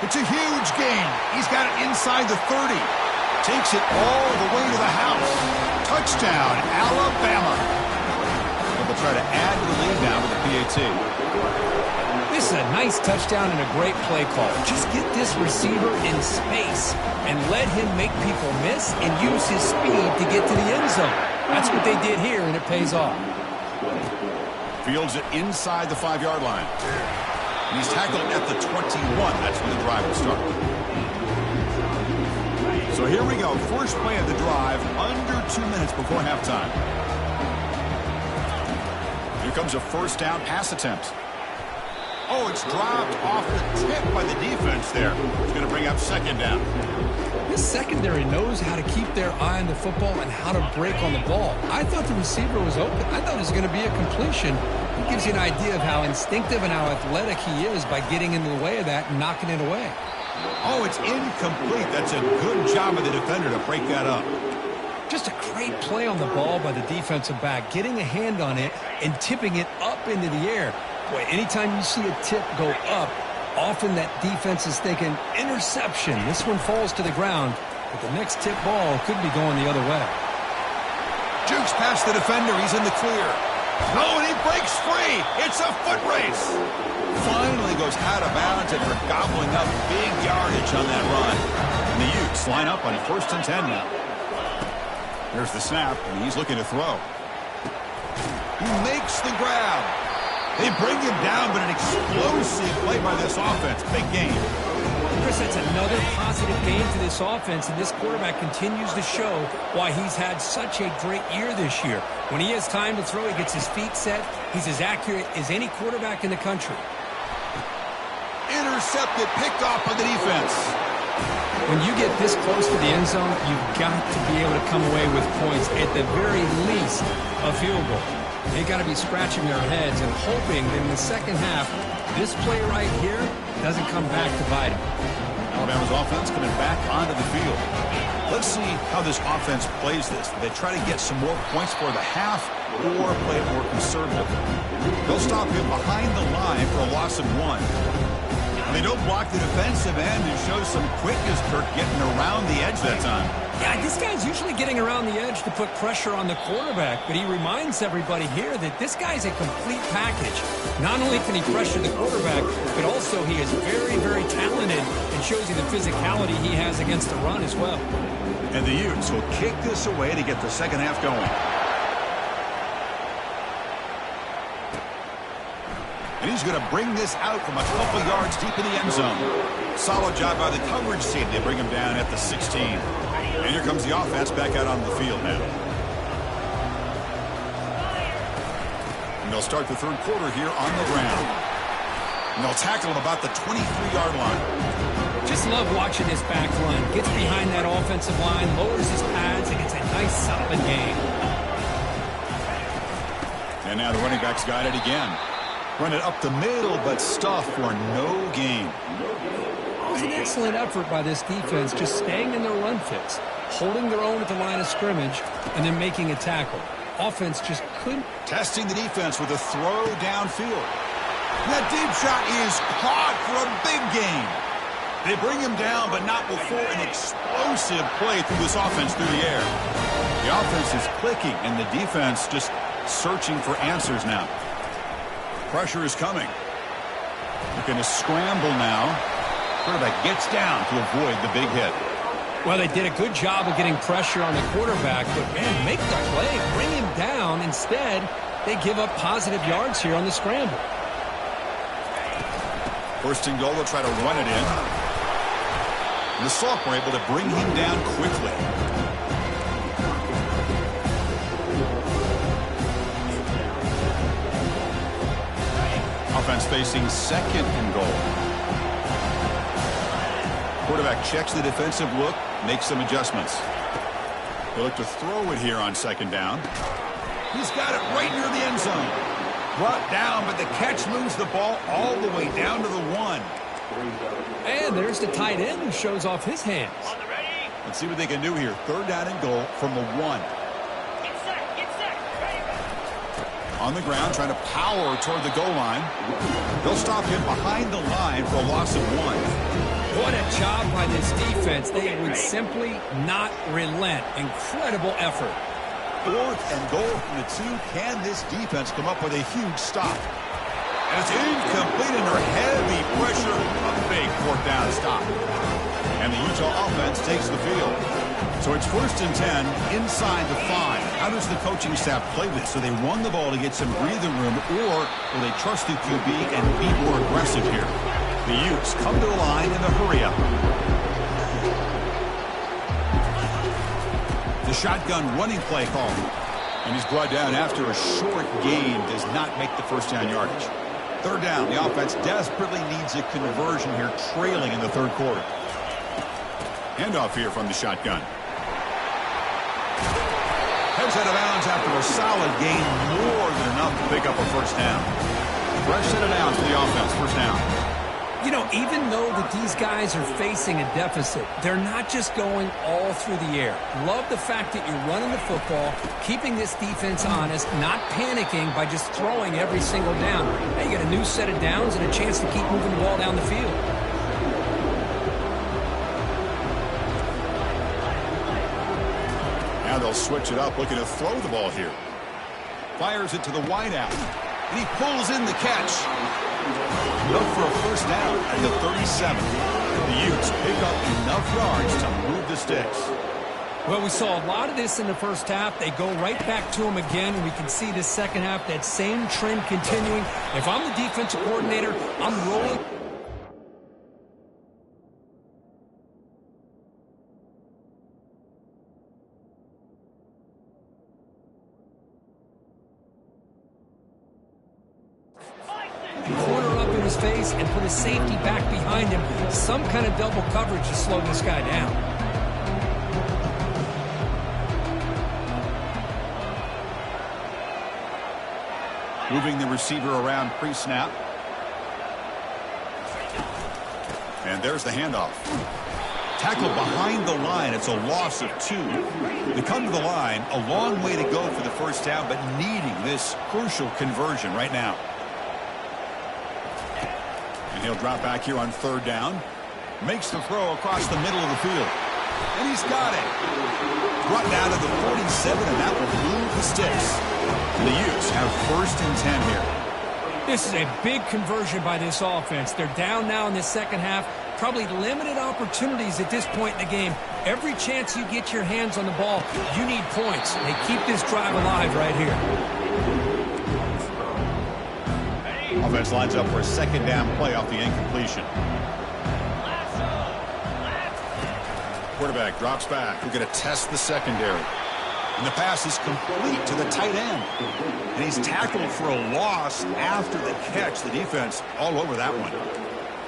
It's a huge gain. He's got it inside the 30. Takes it all the way to the house. Touchdown, Alabama. They'll try to add to the lead now with the PAT. This is a nice touchdown and a great play call. Just get this receiver in space and let him make people miss and use his speed to get to the end zone. That's what they did here, and it pays off. Fields it inside the 5-yard line. And he's tackled at the 21. That's where the drive will start. So here we go. First play of the drive, under 2 minutes before halftime. Here comes a first down pass attempt. Oh, it's dropped off the tip by the defense there. It's going to bring up second down. This secondary knows how to keep their eye on the football and how to break on the ball. I thought the receiver was open. I thought it was going to be a completion. It gives you an idea of how instinctive and how athletic he is by getting in the way of that and knocking it away. Oh, it's incomplete. That's a good job of the defender to break that up. Just a great play on the ball by the defensive back, getting a hand on it and tipping it up into the air. Boy, anytime you see a tip go up, often that defense is thinking interception. This one falls to the ground, but the next tip ball could be going the other way. Jukes past the defender. He's in the clear. No, and he breaks free. It's a foot race. Finally goes out of bounds after gobbling up big yardage on that run. And the Utes line up on 1st and 10 now. There's the snap, and he's looking to throw. He makes the grab. They bring him down, but an explosive play by this offense. Big game. Chris, that's another positive game for this offense, and this quarterback continues to show why he's had such a great year this year. When he has time to throw, he gets his feet set. He's as accurate as any quarterback in the country. Intercepted, picked off by the defense. When you get this close to the end zone, you've got to be able to come away with points, at the very least, a field goal. They've got to be scratching their heads and hoping that in the second half, this play right here doesn't come back to bite them. Alabama's offense coming back onto the field. Let's see how this offense plays this. Do they try to get some more points for the half or play it more conservatively? They'll stop him behind the line for a loss of 1. And they don't block the defensive end and show some quickness, Kirk, getting around the edge that time. Yeah, this guy's usually getting around the edge to put pressure on the quarterback, but he reminds everybody here that this guy's a complete package. Not only can he pressure the quarterback, but also he is very, very talented and shows you the physicality he has against the run as well. And the Utes will kick this away to get the second half going. And he's going to bring this out from a couple yards deep in the end zone. Solid job by the coverage team. They bring him down at the 16. And here comes the offense back out on the field now. And they'll start the third quarter here on the ground. And they'll tackle him about the 23-yard line. Just love watching this back run. Gets behind that offensive line, lowers his pads, and it's a nice, solid game. And now the running back's got it again. Run it up the middle, but stuffed for no gain. It was an excellent effort by this defense, just staying in their run fits, holding their own at the line of scrimmage, and then making a tackle. Offense just couldn't. Testing the defense with a throw downfield. That deep shot is caught for a big gain. They bring him down, but not before an explosive play through this offense through the air. The offense is clicking, and the defense just searching for answers now. Pressure is coming. Looking to scramble now. Quarterback gets down to avoid the big hit. Well, they did a good job of getting pressure on the quarterback, but, man, make the play, bring him down. Instead, they give up positive yards here on the scramble. First and goal, they'll try to run it in. And the Salk were able to bring him down quickly. Offense facing second and goal. Quarterback checks the defensive look, makes some adjustments. They look to throw it here on second down. He's got it right near the end zone. Brought down, but the catch moves the ball all the way down to the 1. And there's the tight end who shows off his hands. Let's see what they can do here. Third down and goal from the 1. On the ground, trying to power toward the goal line. They'll stop him behind the line for a loss of 1. What a job by this defense. They would simply not relent. Incredible effort. Fourth and goal from the 2. Can this defense come up with a huge stop? And it's incomplete under heavy pressure. A big fourth down stop. And the Utah offense takes the field. So it's 1st and 10 inside the 5. How does the coaching staff play this? So they run the ball to get some breathing room, or will they trust the QB and be more aggressive here? The Utes come to the line in a hurry up. The shotgun running play call. And he's brought down after a short gain. Does not make the first down yardage. Third down. The offense desperately needs a conversion here, trailing in the third quarter. Handoff here from the shotgun. Heads out of bounds after a solid gain, more than enough to pick up a first down. Fresh set of downs for the offense, first down. You know, even though that these guys are facing a deficit, they're not just going all through the air. Love the fact that you're running the football, keeping this defense honest, not panicking by just throwing every single down. Now you get a new set of downs and a chance to keep moving the ball down the field. Now they'll switch it up, looking to throw the ball here. Fires it to the wideout, and he pulls in the catch. Look for a first down at the 37. The Utes pick up enough yards to move the sticks. Well, we saw a lot of this in the first half. They go right back to him again, and we can see the second half, that same trend continuing. If I'm the defensive coordinator, I'm rolling. Corner up in his face and put his safety back behind him. Some kind of double coverage to slow this guy down. Moving the receiver around pre-snap. And there's the handoff. Tackled behind the line. It's a loss of 2. They come to the line, a long way to go for the first down, but needing this crucial conversion right now. And he'll drop back here on third down. Makes the throw across the middle of the field. And he's got it. Brought down to the 47, and that will move the sticks. And the Utes have first and 10 here. This is a big conversion by this offense. They're down now in the second half. Probably limited opportunities at this point in the game. Every chance you get your hands on the ball, you need points. They keep this drive alive right here. Offense lines up for a second down play off the incompletion. Quarterback drops back. We're going to test the secondary. And the pass is complete to the tight end. And he's tackled for a loss after the catch. The defense all over that one.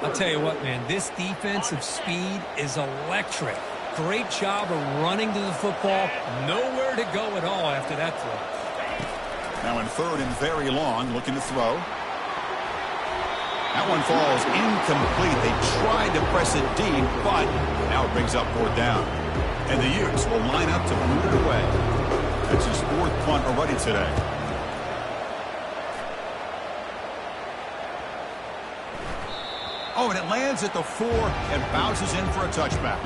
I'll tell you what, man, this defensive speed is electric. Great job of running to the football. Nowhere to go at all after that throw. Now in third and very long, looking to throw. That one falls incomplete. They tried to press it deep, but now it brings up fourth down. And the Utes will line up to move it away. That's his fourth punt already today. Oh, and it lands at the 4 and bounces in for a touchback.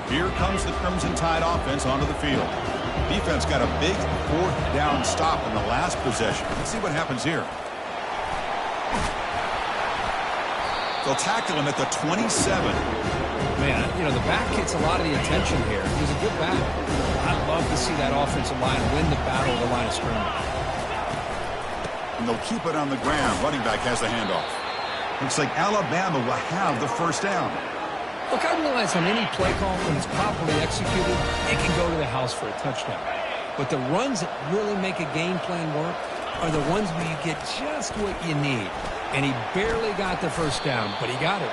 Here comes the Crimson Tide offense onto the field. Defense got a big fourth down stop in the last possession. Let's see what happens here. They'll tackle him at the 27. Man, you know, the back gets a lot of the attention here. He's a good back. I'd love to see that offensive line win the battle of the line of scrimmage. And they'll keep it on the ground. Running back has the handoff. Looks like Alabama will have the first down. Look, I realize on any play call, when it's properly executed, it can go to the house for a touchdown. But the runs that really make a game plan work are the ones where you get just what you need. And he barely got the first down, but he got it.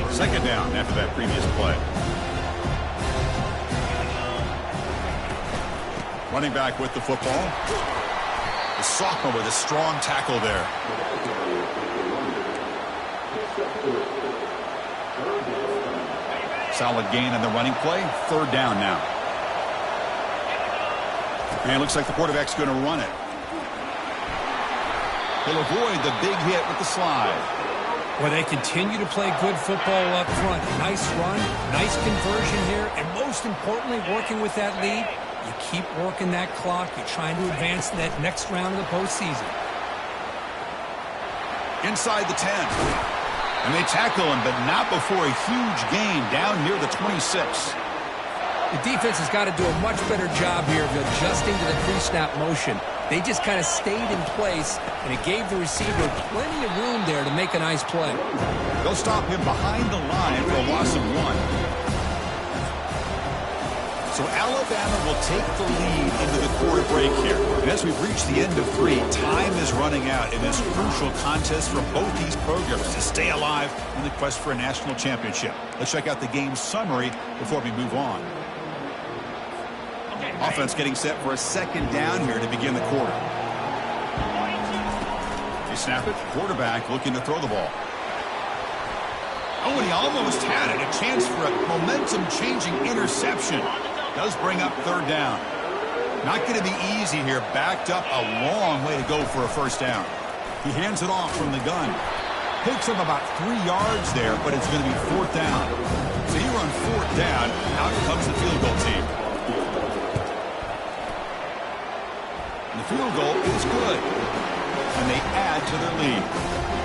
Second down after that previous play. Running back with the football. The sophomore with a strong tackle there. Solid gain on the running play. Third down now. And it looks like the quarterback's going to run it. He'll avoid the big hit with the slide. Well, they continue to play good football up front. Nice run, nice conversion here, and most importantly, working with that lead, you keep working that clock. You're trying to advance to that next round of the postseason. Inside the 10. And they tackle him, but not before a huge gain down near the 26. The defense has got to do a much better job here of adjusting to the pre-snap motion. They just kind of stayed in place, and it gave the receiver plenty of room there to make a nice play. They'll stop him behind the line for a loss of 1. So Alabama will take the lead into the quarter break here. And as we've reached the end of 3, time is running out in this crucial contest for both these programs to stay alive in the quest for a national championship. Let's check out the game summary before we move on. Offense getting set for a second down here to begin the quarter. They snap it. Quarterback looking to throw the ball. Oh, and he almost had it. A chance for a momentum-changing interception. Does bring up third down. Not going to be easy here. Backed up a long way to go for a first down. He hands it off from the gun. Picks up about 3 yards there, but it's going to be fourth down. So he runs fourth down. Out comes the field goal team. And the field goal is good. And they add to their lead.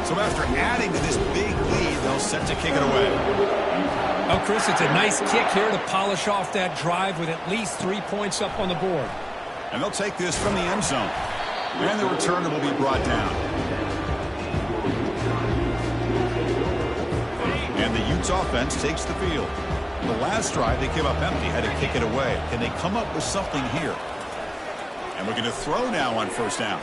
So after adding to this big lead, they'll set to kick it away. Oh, Chris, it's a nice kick here to polish off that drive with at least 3 points up on the board. And they'll take this from the end zone. And the returner will be brought down. And the Utes offense takes the field. The last drive, they came up empty, had to kick it away. Can they come up with something here? And looking to throw now on first down.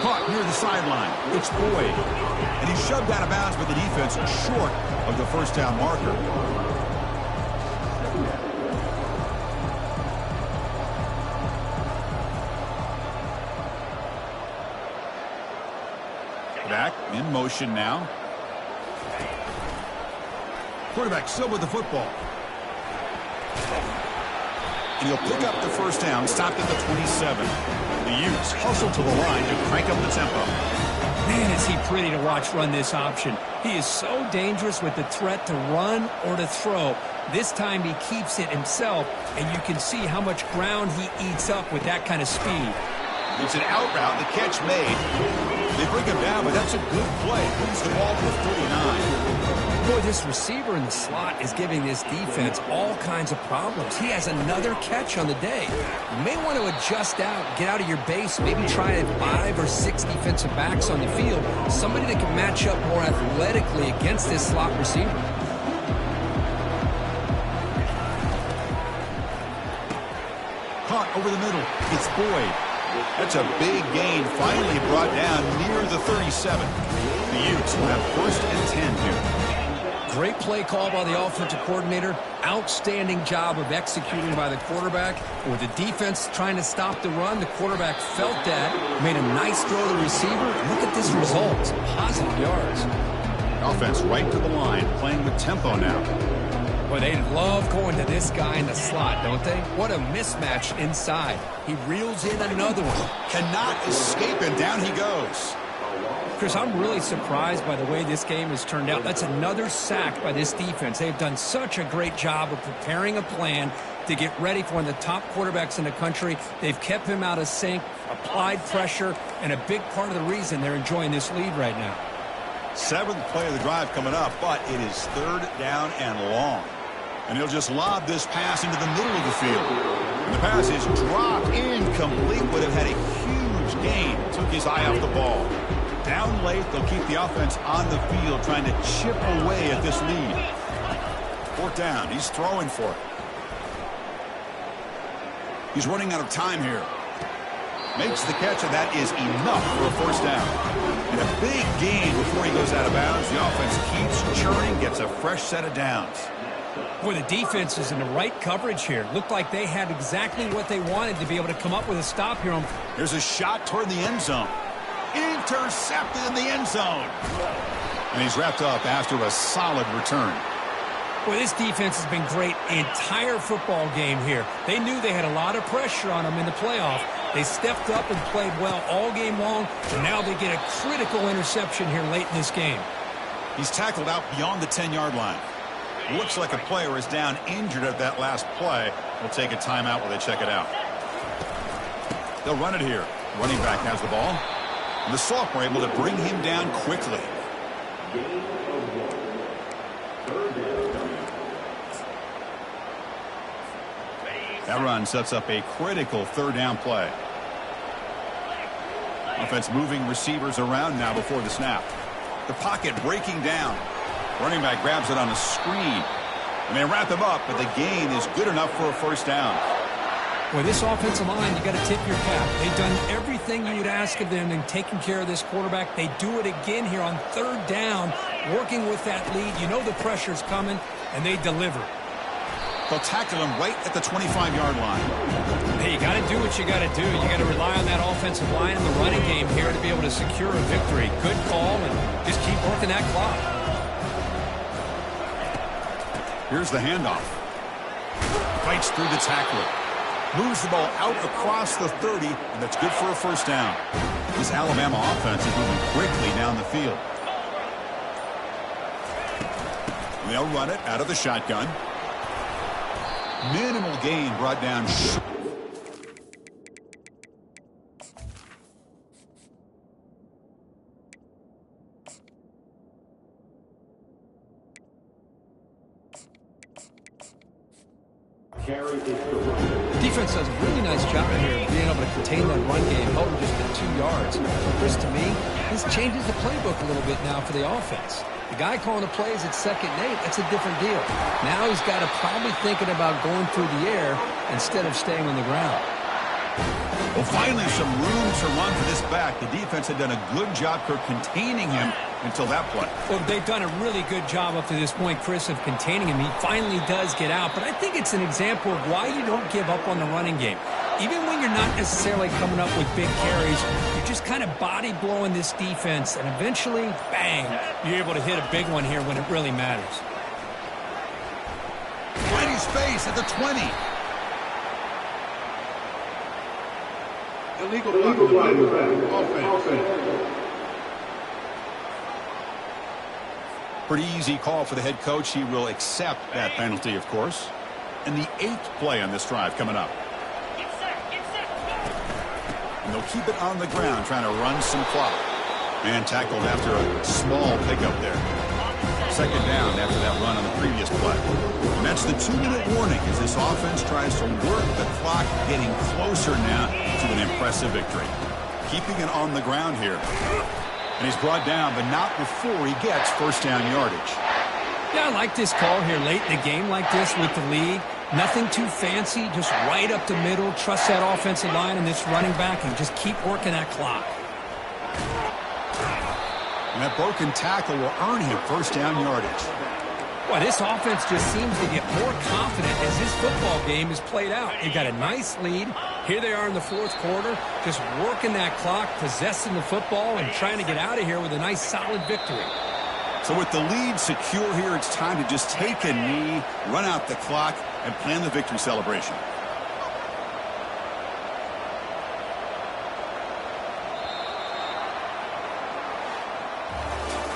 Caught near the sideline. It's Boyd. And he's shoved out of bounds by the defense short of the first down marker. Back in motion now. Quarterback still with the football. And he'll pick up the first down, stopped at the 27. The Utes hustle to the line to crank up the tempo. Man, is he pretty to watch run this option. He is so dangerous with the threat to run or to throw. This time he keeps it himself, and you can see how much ground he eats up with that kind of speed. It's an out route, the catch made. They bring him down, but that's a good play. Moves the ball to the 39. Boy, this receiver in the slot is giving this defense all kinds of problems. He has another catch on the day. You may want to adjust out, get out of your base, maybe try 5 or 6 defensive backs on the field. Somebody that can match up more athletically against this slot receiver. Caught over the middle. It's Boyd. That's a big gain, finally brought down near the 37. The Utes will have first and 10 here. Great play call by the offensive coordinator. Outstanding job of executing by the quarterback. With the defense trying to stop the run, the quarterback felt that, made a nice throw to the receiver. Look at this result. Positive yards. Offense right to the line, playing with tempo now. Boy, they love going to this guy in the slot, don't they? What a mismatch inside. He reels in another one. Cannot escape, and down he goes. Chris, I'm really surprised by the way this game has turned out. That's another sack by this defense. They've done such a great job of preparing a plan to get ready for one of the top quarterbacks in the country. They've kept him out of sync, applied pressure, and a big part of the reason they're enjoying this lead right now. 7th play of the drive coming up, but it is third down and long. And he'll just lob this pass into the middle of the field. And the pass is dropped incomplete. Would have had a huge gain. Took his eye off the ball. Down late, they'll keep the offense on the field, trying to chip away at this lead. Fourth down. He's throwing for it. He's running out of time here. Makes the catch, and that is enough for a first down. And a big gain before he goes out of bounds. The offense keeps churning, gets a fresh set of downs. Boy, the defense is in the right coverage here. Looked like they had exactly what they wanted to be able to come up with a stop here. Here's a shot toward the end zone. Intercepted in the end zone. And he's wrapped up after a solid return. Boy, this defense has been great entire football game here. They knew they had a lot of pressure on them in the playoff. They stepped up and played well all game long, and now they get a critical interception here late in this game. He's tackled out beyond the 10-yard line. Looks like a player is down injured at that last play. We'll take a timeout while they check it out. They'll run it here. Running back has the ball. And the sophomore able to bring him down quickly. That run sets up a critical third down play. Offense moving receivers around now before the snap. The pocket breaking down. Running back grabs it on a screen. And they wrap him up, but the gain is good enough for a first down. Boy, this offensive line, you got to tip your cap. They've done everything you would ask of them in taking care of this quarterback. They do it again here on third down, working with that lead. You know the pressure's coming, and they deliver. They'll tackle him right at the 25-yard line. Hey, you got to do what you got to do. You got to rely on that offensive line in the running game here to be able to secure a victory. Good call, and just keep working that clock. Here's the handoff. Fights through the tackler. Moves the ball out across the 30, and that's good for a first down. This Alabama offense is moving quickly down the field. They'll run it out of the shotgun. Minimal gain brought down. Defense does a really nice job here being able to contain that run game, held him just at 2 yards. Chris, to me, this changes the playbook a little bit now for the offense. The guy calling the plays at 2nd and 8, that's a different deal. Now he's got to probably thinking about going through the air instead of staying on the ground. Well, finally, some room to run for this back. The defense had done a good job for containing him until that play. Well, they've done a really good job up to this point, Chris, of containing him. He finally does get out, but I think it's an example of why you don't give up on the running game. Even when you're not necessarily coming up with big carries, you're just kind of body blowing this defense, and eventually, bang, you're able to hit a big one here when it really matters. Plenty space at the 20. Illegal offense. Pretty easy call for the head coach. He will accept that penalty, of course. And the 8th play on this drive coming up. And they'll keep it on the ground, trying to run some clock. Man tackled after a small pickup there. 2nd down after that run on the previous play. And that's the 2-minute warning as this offense tries to work the clock, getting closer now to an impressive victory. Keeping it on the ground here. And he's brought down, but not before he gets first down yardage. Yeah, I like this call here late in the game like this with the lead. Nothing too fancy, just right up the middle. Trust that offensive line and this running back and just keep working that clock. And that broken tackle will earn him first down yardage. Boy, this offense just seems to get more confident as this football game is played out. They got a nice lead. Here they are in the 4th quarter, just working that clock, possessing the football, and trying to get out of here with a nice, solid victory. So with the lead secure here, it's time to just take a knee, run out the clock, and plan the victory celebration.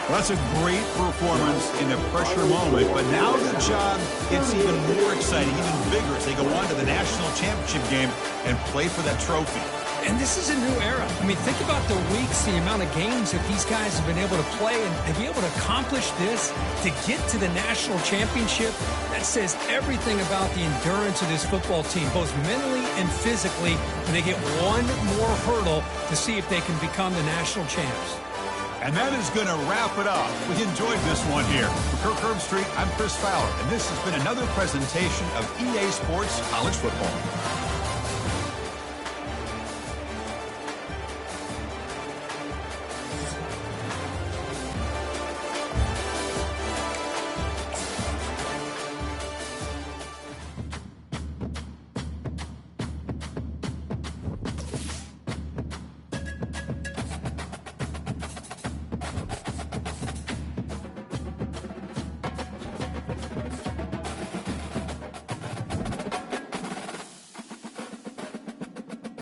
Well, that's a great performance in a pressure moment, but now the job gets even more exciting, even bigger as they go on to the national championship game and play for that trophy. And this is a new era. I mean, think about the weeks, the amount of games that these guys have been able to play, and to be able to accomplish this, to get to the national championship, that says everything about the endurance of this football team, both mentally and physically, and they get one more hurdle to see if they can become the national champs. And that is going to wrap it up. We enjoyed this one here. For Kirk Herbstreit, I'm Chris Fowler, and this has been another presentation of EA Sports College Football.